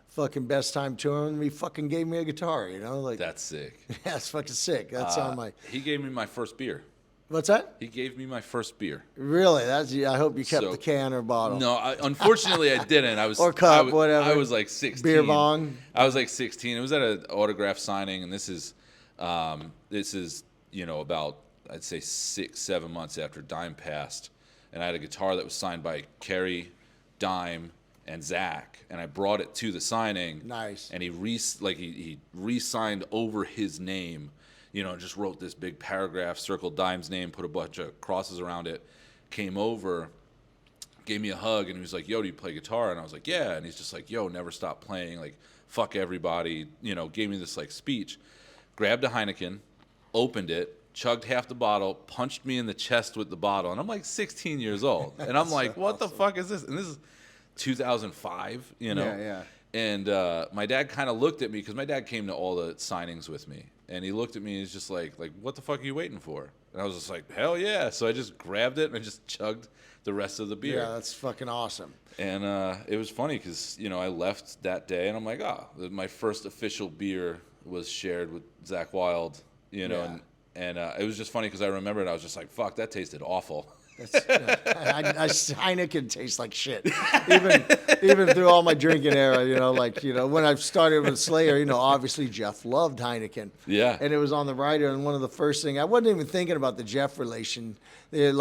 fucking best time touring. He fucking gave me a guitar. Like that's sick. Yeah, it's fucking sick. That's on my. He gave me my first beer. What's that? He gave me my first beer. Really? I hope you kept the can or bottle. No, unfortunately I didn't. I was or cup, whatever. I was like 16. Beer bong. I was like 16. It was at an autograph signing, and this is about I'd say 6-7 months after Dime passed, and I had a guitar that was signed by Carrie, Dime, and Zach, and I brought it to the signing. Nice. And he re-signed over his name. Just wrote this big paragraph, circled Dime's name, put a bunch of crosses around it, came over, gave me a hug, and he was like, yo, do you play guitar? And I was like, yeah. And he's just like, yo, never stop playing. Like, fuck everybody. Gave me this, like, speech. Grabbed a Heineken, opened it, chugged half the bottle, punched me in the chest with the bottle. And I'm like 16 years old. And I'm like, what the fuck is this? And this is 2005, Yeah. And my dad kind of looked at me because my dad came to all the signings with me. And he looked at me and he's just like, what the fuck are you waiting for? And I was just like, hell yeah. So I just grabbed it and I just chugged the rest of the beer. Yeah, that's fucking awesome. And it was funny because, I left that day and I'm like, my first official beer was shared with Zack Wylde, and it was just funny because I remembered I was just like, fuck, that tasted awful. Heineken tastes like shit. Even through all my drinking era, when I started with Slayer, obviously Jeff loved Heineken. Yeah. And it was on the rider, and one of the first things, I wasn't even thinking about the Jeff relation. They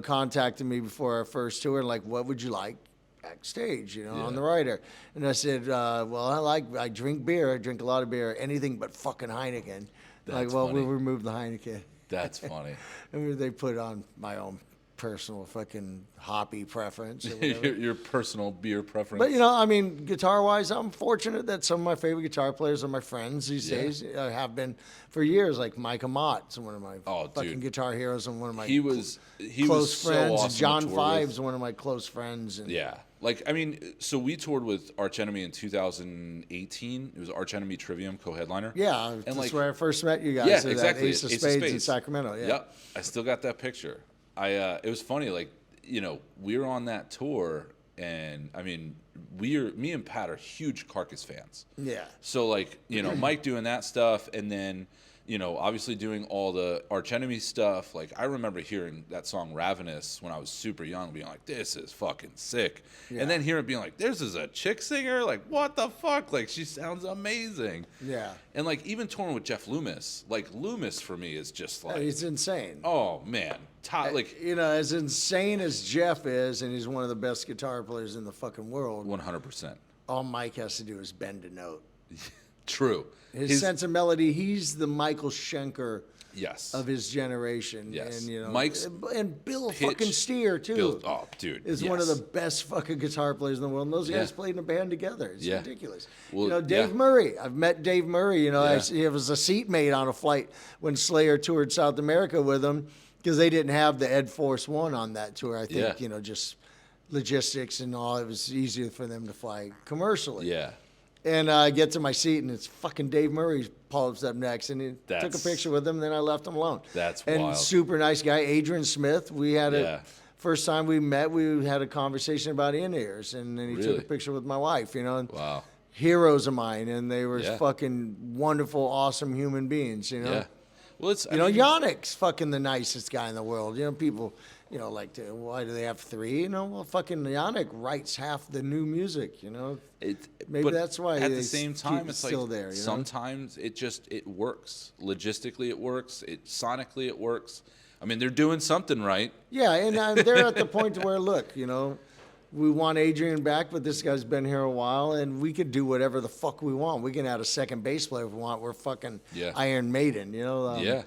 contacted me before our first tour, like, what would you like backstage, on the rider? And I said, I drink beer. I drink a lot of beer. Anything but fucking Heineken. That's we'll funny. remove the Heineken. That's funny. And they put on my own personal fucking hoppy preference or whatever. your personal beer preference. But guitar-wise, I'm fortunate that some of my favorite guitar players are my friends these days. Have been for years. Like Micah Mott's one of my fucking guitar heroes and one of my close was friends. so awesome John to tour Five's with. one of my close friends. And Yeah. So we toured with Arch Enemy in 2018. It was Arch Enemy Trivium co-headliner. Yeah, and that's where I first met you guys. Yeah, at exactly. Ace of Spades in Sacramento. Yeah. Yep. I still got that picture. It was funny, we were on that tour, and I mean, me and Pat are huge Carcass fans. Yeah. So Mike doing that stuff, and then obviously doing all the Arch Enemy stuff. Like I remember hearing that song Ravenous when I was super young, being like, "This is fucking sick," and then hearing it being like, "This is a chick singer, like what the fuck? Like she sounds amazing." Yeah. And even touring with Jeff Loomis, Loomis for me is just like he's insane. Oh man, as insane as Jeff is, and he's one of the best guitar players in the fucking world. 100%. All Mike has to do is bend a note. True. His sense of melody, he's the Michael Schenker Yes. of his generation. Yes. And, Mike's and Bill pitch- fucking Steer, too. Dude. Is one of the best fucking guitar players in the world. And those guys played in a band together. It's ridiculous. Well, Dave Murray. I've met Dave Murray. He was a seatmate on a flight when Slayer toured South America with him because they didn't have the Ed Force One on that tour. I think, just logistics and all. It was easier for them to fly commercially. Yeah. And I get to my seat, and it's fucking Dave Murray pops up next, and he took a picture with him, and then I left him alone. That's and wild. Super nice guy, Adrian Smith. We had first time we met, we had a conversation about in-ears, and then he took a picture with my wife, and Wow. heroes of mine, and they were fucking wonderful, awesome human beings, Yeah. Well, Yannick's fucking the nicest guy in the world. People You know, like, why do they have 3? You know, well, fucking Yannick writes half the new music, you know. Maybe that's why at the same time, it's still like there, you know? sometimes it works. Logistically, it works. Sonically, it works. I mean, they're doing something right. Yeah, and they're at the point where, look, you know, we want Adrian back, but this guy's been here a while, and we could do whatever the fuck we want. We can add a second bass player if we want. We're fucking Iron Maiden, you know? Yeah.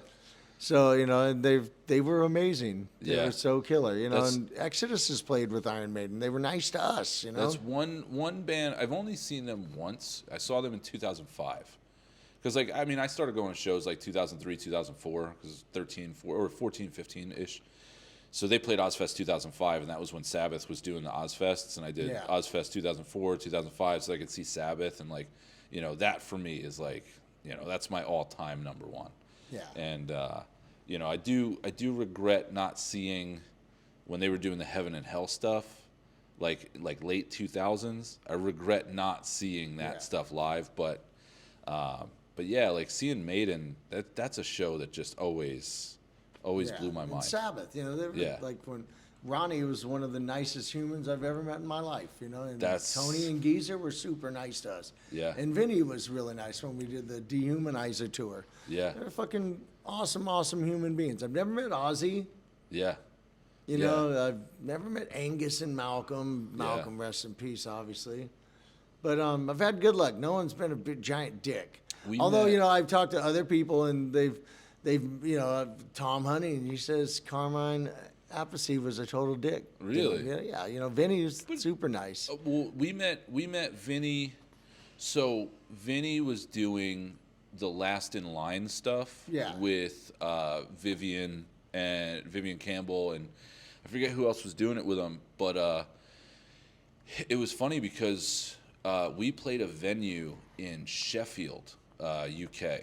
So, you know, and they were amazing. They Yeah. were so killer, you know. And Exodus has played with Iron Maiden. They were nice to us, you know. That's one band. I've only seen them once. I saw them in 2005. Because, like, I mean, I started going to shows like 2003, 2004, because 14, 15-ish. So they played Ozfest 2005, and that was when Sabbath was doing the Ozfests, and I did Ozfest 2004, 2005, so I could see Sabbath, and, like, you know, that for me is, like, you know, that's my all-time number one. Yeah. And, you know, I do regret not seeing when they were doing the Heaven and Hell stuff, like late 2000s. I regret not seeing that stuff live, but yeah, like seeing Maiden, that's a show that just always blew my mind. And Sabbath, you know, they were like when Ronnie was one of the nicest humans I've ever met in my life, you know. And Tony and Geezer were super nice to us. Yeah. And Vinny was really nice when we did the Dehumanizer tour. Yeah. They're fucking awesome human beings. I've never met Ozzy. Yeah. You know, I've never met Angus and Malcolm. Malcolm, rest in peace, obviously. But I've had good luck. No one's been a big giant dick. Although, you know, I've talked to other people and they've you know, Tom Honey, and he says Carmine Appice was a total dick. Really? Yeah. You know, Vinny was super nice. Well, we met Vinny. So Vinny was doing the Last in Line stuff with Vivian Campbell, and I forget who else was doing it with him. But it was funny because we played a venue in Sheffield, UK.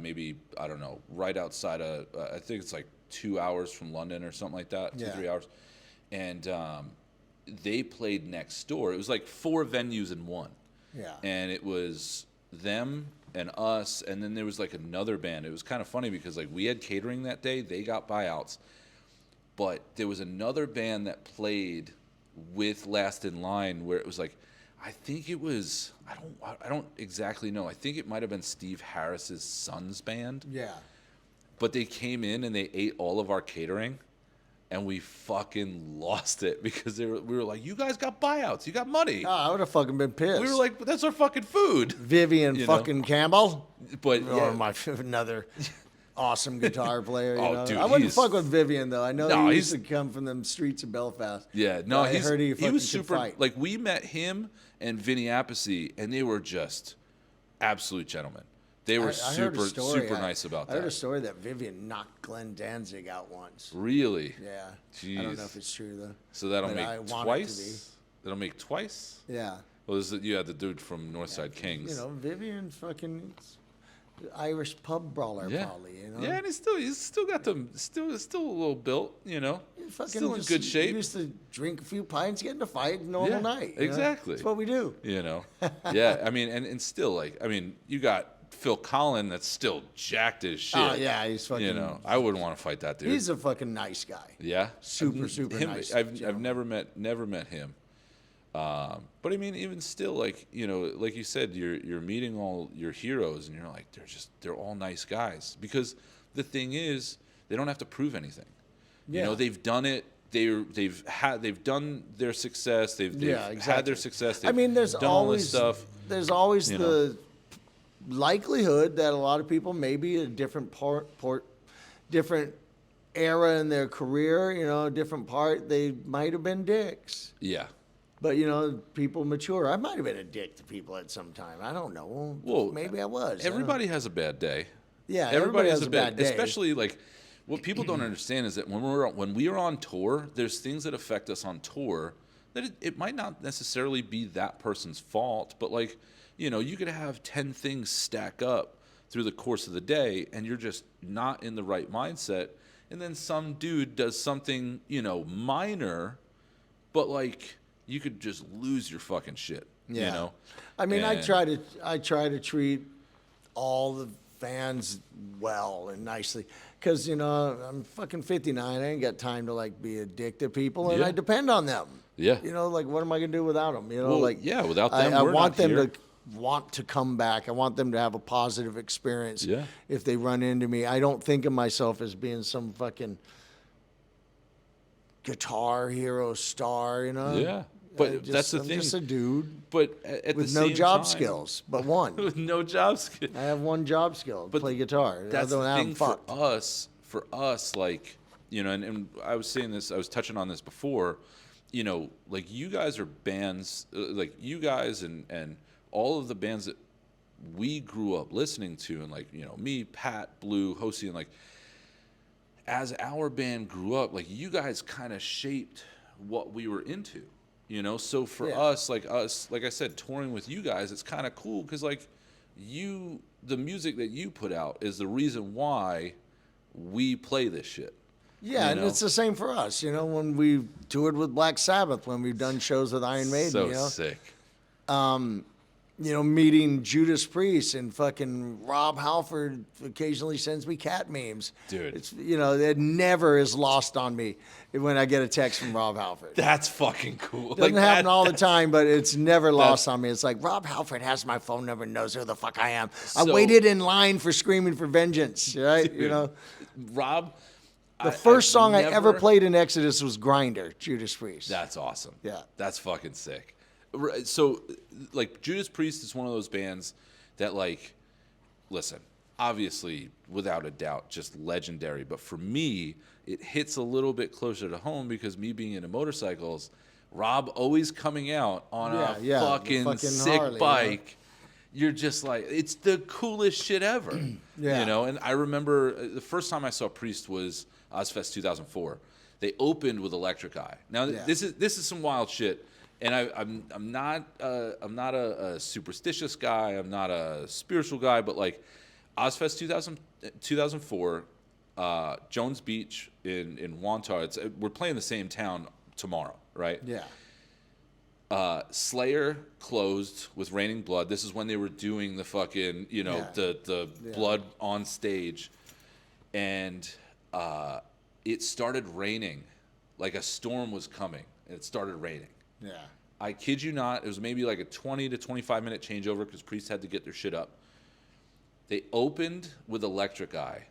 Maybe, I don't know, right outside of, I think it's like 2 hours from London or something like that, 3 hours. And they played next door. It was like 4 venues in one. Yeah. And it was them and us, and then there was like another band. It was kind of funny because like we had catering that day. They got buyouts. But there was another band that played with Last in Line where it was like, I think it was, I don't exactly know. I think it might have been Steve Harris's son's band. Yeah. But they came in and they ate all of our catering, and we fucking lost it because we were like, you guys got buyouts. You got money. Oh, I would have fucking been pissed. We were like, but that's our fucking food. Vivian fucking Campbell. But another awesome guitar player. You know? Dude, I wouldn't fuck with Vivian, though. I know he used to come from the streets of Belfast. Yeah, no, I heard he was super. Fight. Like, we met him and Vinny Appice, and they were just absolute gentlemen. They were super nice about that. I heard a story that Vivian knocked Glenn Danzig out once. Really? Yeah. Jeez. I don't know if it's true, though. So that'll make twice? That'll make twice? Yeah. Well, you had the dude from Northside Kings. You know, Vivian fucking Irish pub brawler, probably, you know? Yeah, and he's still got them, still a little built, you know? Still in good shape. He used to drink a few pints, get in a fight, normal night. Exactly. That's what we do. You know? Yeah, I mean, and still, like, I mean, you got Phil Collin that's still jacked as shit. Oh, yeah, he's fucking... You know, I wouldn't want to fight that dude. He's a fucking nice guy. Yeah? Super nice. I've never met him. But I mean, even still, like, you know, like you said, you're meeting all your heroes, and you're like, they're all nice guys. Because the thing is, they don't have to prove anything. Yeah. You know, they've done it. They've done their success. They've had their success. There's done all this stuff. There's always the likelihood that a lot of people, maybe a different different era in their career, you know, different part, they might have been dicks. Yeah. But, you know, people mature. I might have been a dick to people at some time. I don't know. Well, maybe I was. Everybody has a bad day. Yeah, everybody has a bad day. Especially, like, what people don't understand is that when we are on tour, there's things that affect us on tour that it might not necessarily be that person's fault. But, like, you know, you could have 10 things stack up through the course of the day, and you're just not in the right mindset. And then some dude does something, you know, minor, but, like, you could just lose your fucking shit. Yeah. You know? I mean, I try to treat all the fans well and nicely. Because, you know, I'm fucking 59. I ain't got time to, like, be a dick to people, and I depend on them. Yeah. You know, like, what am I going to do without them? You know, Well, like, yeah, without them, I we're want not them here. to want to come back. I want them to have a positive experience Yeah. if they run into me. I don't think of myself as being some fucking guitar hero star, you know? Yeah. But that's the I'm thing. just a dude But at with the no same job time, skills, but one. with no job skills. I have one job skill, play guitar. That's Other the than that, I'm thing fucked. for us, like, you know, and I was saying this, I was touching on this before, you know, like, you guys are bands, like, you guys and all of the bands that we grew up listening to, and, like, you know, me, Pat, Blue, Hosey, and, like, as our band grew up, like, you guys kind of shaped what we were into, you know? So for us, like I said, touring with you guys, it's kind of cool because, like, the music that you put out is the reason why we play this shit. Yeah, and it's the same for us. You know, when we toured with Black Sabbath, when we've done shows with Iron Maiden, So you know? sick. You know, meeting Judas Priest and fucking Rob Halford occasionally sends me cat memes. Dude. It's, you know, it never is lost on me when I get a text from Rob Halford. That's fucking cool. Doesn't happen all the time, but it's never lost on me. It's like, Rob Halford has my phone number, knows who the fuck I am. I waited in line for Screaming for Vengeance, right? Dude, you know? Rob, The first song I ever played in Exodus was Grinder, Judas Priest. That's awesome. Yeah. That's fucking sick. So, like, Judas Priest is one of those bands that, like, listen, obviously, without a doubt, just legendary. But for me, it hits a little bit closer to home because me being into motorcycles, Rob always coming out on a fucking sick Harley, bike. You're just like, it's the coolest shit ever. Yeah. You know, and I remember the first time I saw Priest was Ozfest 2004. They opened with Electric Eye. Now, this is some wild shit. And I'm not a superstitious guy. I'm not a spiritual guy. But, like, Ozfest 2004, Jones Beach in Wantagh. We're playing the same town tomorrow, right? Yeah. Slayer closed with Raining Blood. This is when they were doing the fucking, you know, the blood on stage. And it started raining. Like a storm was coming. And it started raining. Yeah. I kid you not, it was maybe like a 20 to 25 minute changeover because Priest had to get their shit up. They opened with Electric Eye,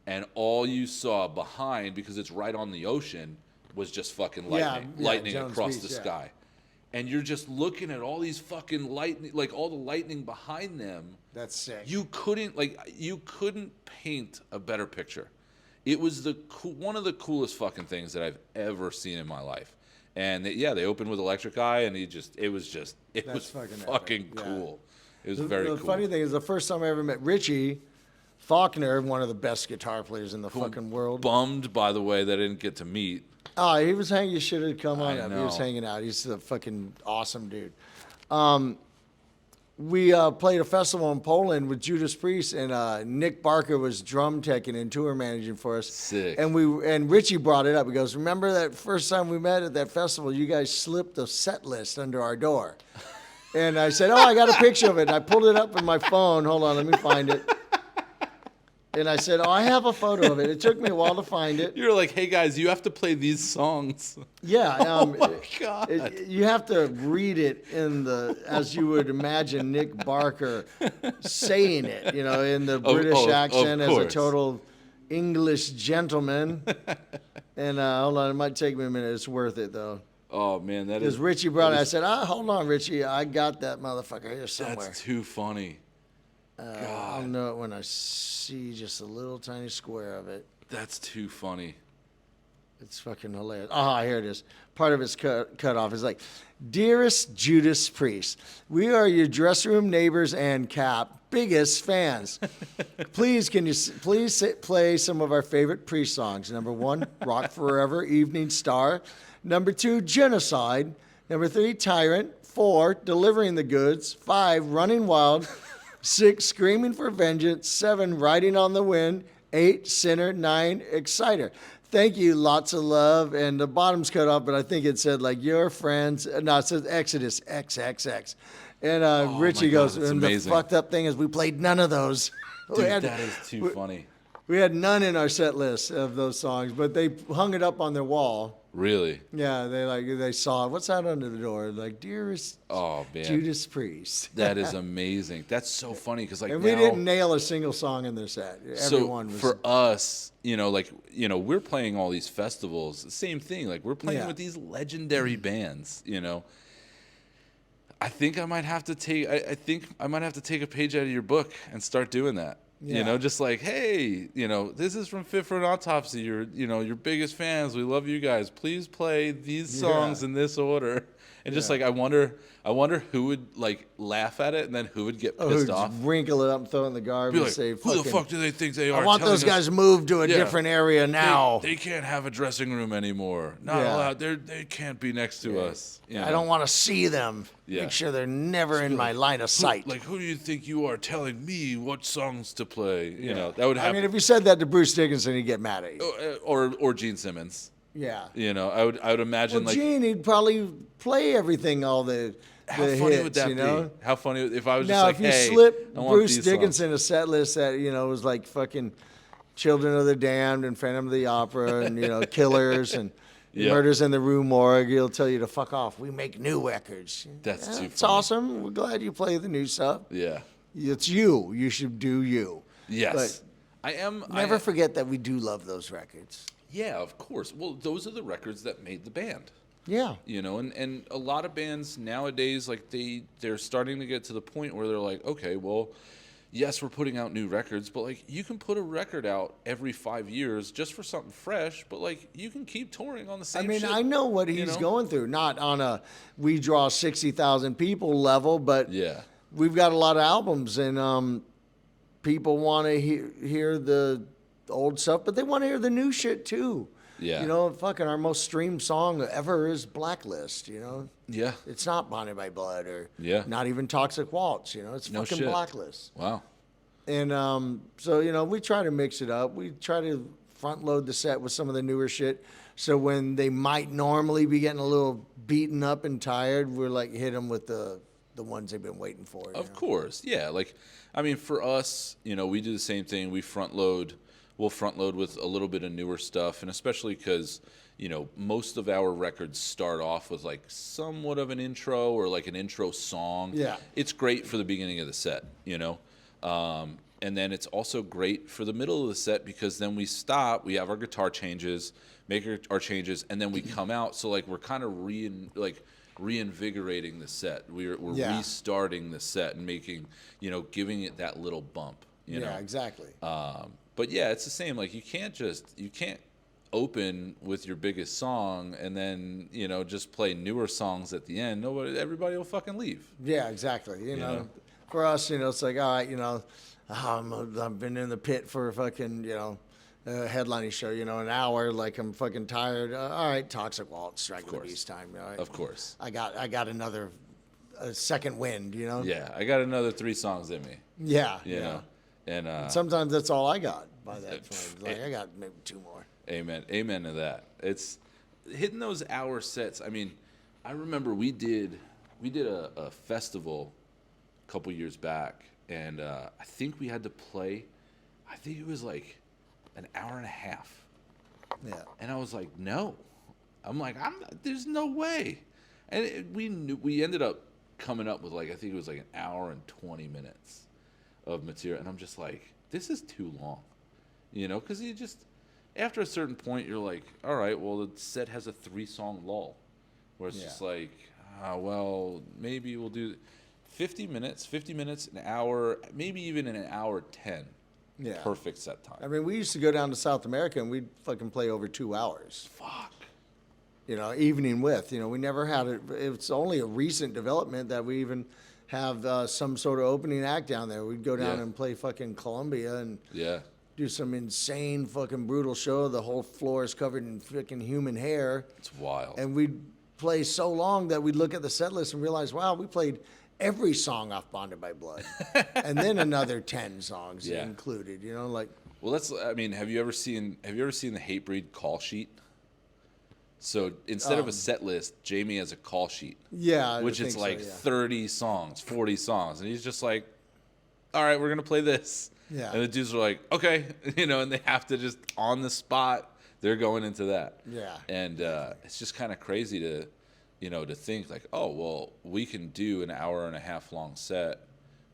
and all you saw behind, because it's right on the ocean, was just fucking lightning. Lightning Jones across Beach, the sky. And you're just looking at all these fucking lightning, like all the lightning behind them. That's sick. You couldn't paint a better picture. It was one of the coolest fucking things that I've ever seen in my life. And they opened with Electric Eye, and it was fucking cool. It was very cool. The funny thing is, the first time I ever met Richie Faulkner, one of the best guitar players in the fucking world. Bummed, by the way, that I didn't get to meet. Oh, he was hanging. You should have come on I up. He know. was hanging out. He's a fucking awesome dude. We played a festival in Poland with Judas Priest, and Nick Barker was drum teching and tour managing for us. Sick. And Richie brought it up. He goes, "Remember that first time we met at that festival? You guys slipped a set list under our door." And I said, "Oh, I got a picture of it." And I pulled it up in my phone. Hold on, let me find it. And I said, "Oh, I have a photo of it." It took me a while to find it. You're like, "Hey guys, you have to play these songs." Yeah. Oh my God. You have to read it as you would imagine Nick Barker saying it, you know, in the British accent as a total English gentleman. And hold on, it might take me a minute. It's worth it, though. Oh, man, that is... Because Richie brought it. I said, hold on, Richie. I got that motherfucker here somewhere. That's too funny. I'll know it when I see just a little tiny square of it. That's too funny. It's fucking hilarious. Ah, here it is. Part of it's cut off. It's like, "Dearest Judas Priest, we are your dressing room neighbors and biggest fans. Please, can you play some of our favorite Priest songs? Number 1, Rock Forever, Evening Star. Number 2, Genocide. Number 3, Tyrant. 4, Delivering the Goods. 5, Running Wild. 6, Screaming for Vengeance. 7, Riding on the Wind. 8, Sinner. 9, Exciter. Thank you, lots of love." And the bottom's cut off, but I think it said, like, "Your friends." No, it says Exodus, XXX. And Richie my God, goes, that's and amazing. the fucked up thing is we played none of those. Dude, that is too funny. We had none in our set list of those songs, but they hung it up on their wall. Really? Yeah, they saw it. What's that under the door? Like, dearest Oh, man. Judas Priest. That is amazing. That's so funny because like And now, we didn't nail a single song in their set. Everyone was. For us, we're playing all these festivals. Same thing. Like we're playing with these legendary bands. I think I might have to take. I think I might have to take a page out of your book and start doing that. Yeah. Just like, hey, this is from Fit for an Autopsy. You're, your biggest fans. We love you guys. Please play these songs in this order. And just like, I wonder who would like laugh at it, and then who would get pissed off. Wrinkle it up and throw it in the garbage. Be like, say, who the fuck do they think they are? I want those guys moved to a different area now. They can't have a dressing room anymore. Not allowed. They can't be next to us. I don't want to see them. Yeah. Make sure they're never in my line of sight. Who do you think you are telling me what songs to play? That would happen. I mean, if you said that to Bruce Dickinson, he'd get mad at you. Or Gene Simmons. Yeah. I would imagine Gene, he'd probably play everything, all the how hits, funny would that be? How funny if I was just now, like, if you hey, slip I want Bruce these Dickinson songs. a set list that was like fucking Children of the Damned and Phantom of the Opera and Killers and Murders in the Rue Morgue, he'll tell you to fuck off. We make new records. That's too funny. It's awesome. We're glad you play the new stuff. Yeah. It's you. You should do you. Yes. But I am. never forget that we do love those records. Yeah, of course. Well, those are the records that made the band. Yeah. And a lot of bands nowadays, like they're starting to get to the point where they're like, okay, well, yes, we're putting out new records, but like you can put a record out every 5 years just for something fresh, but like you can keep touring on the same shit. I know what he's going through, not on a we draw 60,000 people level, but we've got a lot of albums and people want to hear the old stuff, but they want to hear the new shit too. Yeah. Fucking our most streamed song ever is Blacklist, Yeah. It's not Bonded by Blood or not even Toxic Waltz, it's No fucking shit. Blacklist. Wow. And so, we try to mix it up. We try to front load the set with some of the newer shit. So when they might normally be getting a little beaten up and tired, we're like hit them with the ones they've been waiting for. Of course. Yeah. Like, I mean, for us, we do the same thing. We'll front load with a little bit of newer stuff, and especially because, most of our records start off with like somewhat of an intro or like an intro song. Yeah. It's great for the beginning of the set, and then it's also great for the middle of the set because then we stop, we have our guitar changes, make our changes, and then we come out. So like we're kind of reinvigorating the set. We're restarting the set and making, giving it that little bump. Yeah, exactly. But yeah, it's the same. Like you can't open with your biggest song and then just play newer songs at the end. Everybody will fucking leave. Yeah, exactly. For us, it's like, all right, I've been in the pit for fucking a headlining show, an hour. Like I'm fucking tired. All right, Toxic Waltz, Strike the Beast time. All right. Of course. I got another second wind. Yeah, I got another 3 songs in me. Yeah. You know. And sometimes that's all I got by that point. Like I got maybe 2 more. Amen to that. It's hitting those hour sets. I mean, I remember we did a festival a couple years back, and I think we had to play. I think it was like an hour and a half. Yeah. And I was like, no. I'm like, there's no way. And we ended up coming up with like I think it was like an hour and 20 minutes of material, and I'm just like, this is too long, because you just after a certain point you're like, all right, well the set has a 3-song lull, where it's just like, well maybe we'll do 50 minutes, an hour, maybe even an hour 10. Yeah, perfect set time. I mean, we used to go down to South America and we'd fucking play over 2 hours. Fuck. Evening with. We never had it. It's only a recent development that we even have some sort of opening act down there. We'd go down and play fucking Colombia and do some insane fucking brutal show. The whole floor is covered in fucking human hair. It's wild. And we'd play so long that we'd look at the set list and realize, wow, we played every song off Bonded by Blood. And then another 10 songs included, Well, have you ever seen the Hatebreed call sheet? So instead of a set list, Jamie has a call sheet. Yeah, which is like 30 songs, 40 songs, and he's just like, "All right, we're gonna play this." Yeah. And the dudes are like, "Okay," and they have to just on the spot. They're going into that. Yeah. And it's just kind of crazy to, to think like, oh well, we can do an hour and a half long set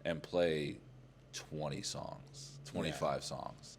and play 20 songs, 25 songs.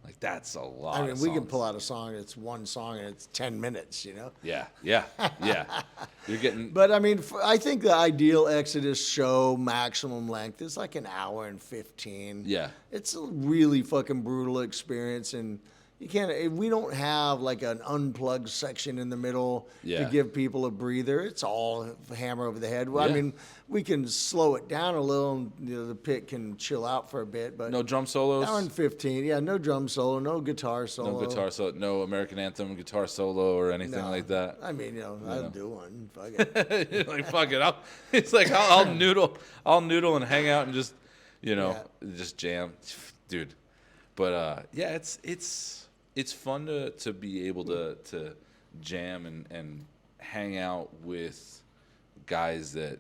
Like that's a lot. I mean, of we songs. can pull out a song. It's one song and it's 10 minutes. Yeah. You're getting. But I mean, I think the ideal Exodus show maximum length is like an hour and 15. Yeah. It's a really fucking brutal experience, and you can't. We don't have like an unplugged section in the middle to give people a breather. It's all hammer over the head. Well, I mean, we can slow it down a little, and the pit can chill out for a bit. But no drum solos. Hour and 15. Yeah, no drum solo, no guitar solo. No guitar solo, no American Anthem guitar solo or anything like that. I mean, I'll do one. Fuck it. Like fuck it. I'll noodle and hang out and just just jam, dude. But it's fun to be able to jam and hang out with guys that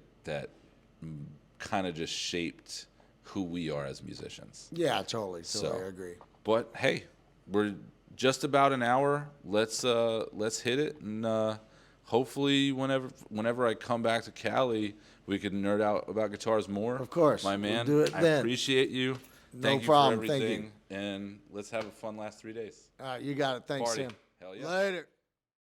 kind of just shaped who we are as musicians. Yeah, totally. I agree. But hey, we're just about an hour. Let's hit it, and hopefully whenever I come back to Cali, we can nerd out about guitars more. Of course, my man. We'll do it then. I appreciate you. No problem. You for everything. Thank you. And let's have a fun last 3 days. All right, you got it. Thanks, Party. Sam. Hell yeah. Later.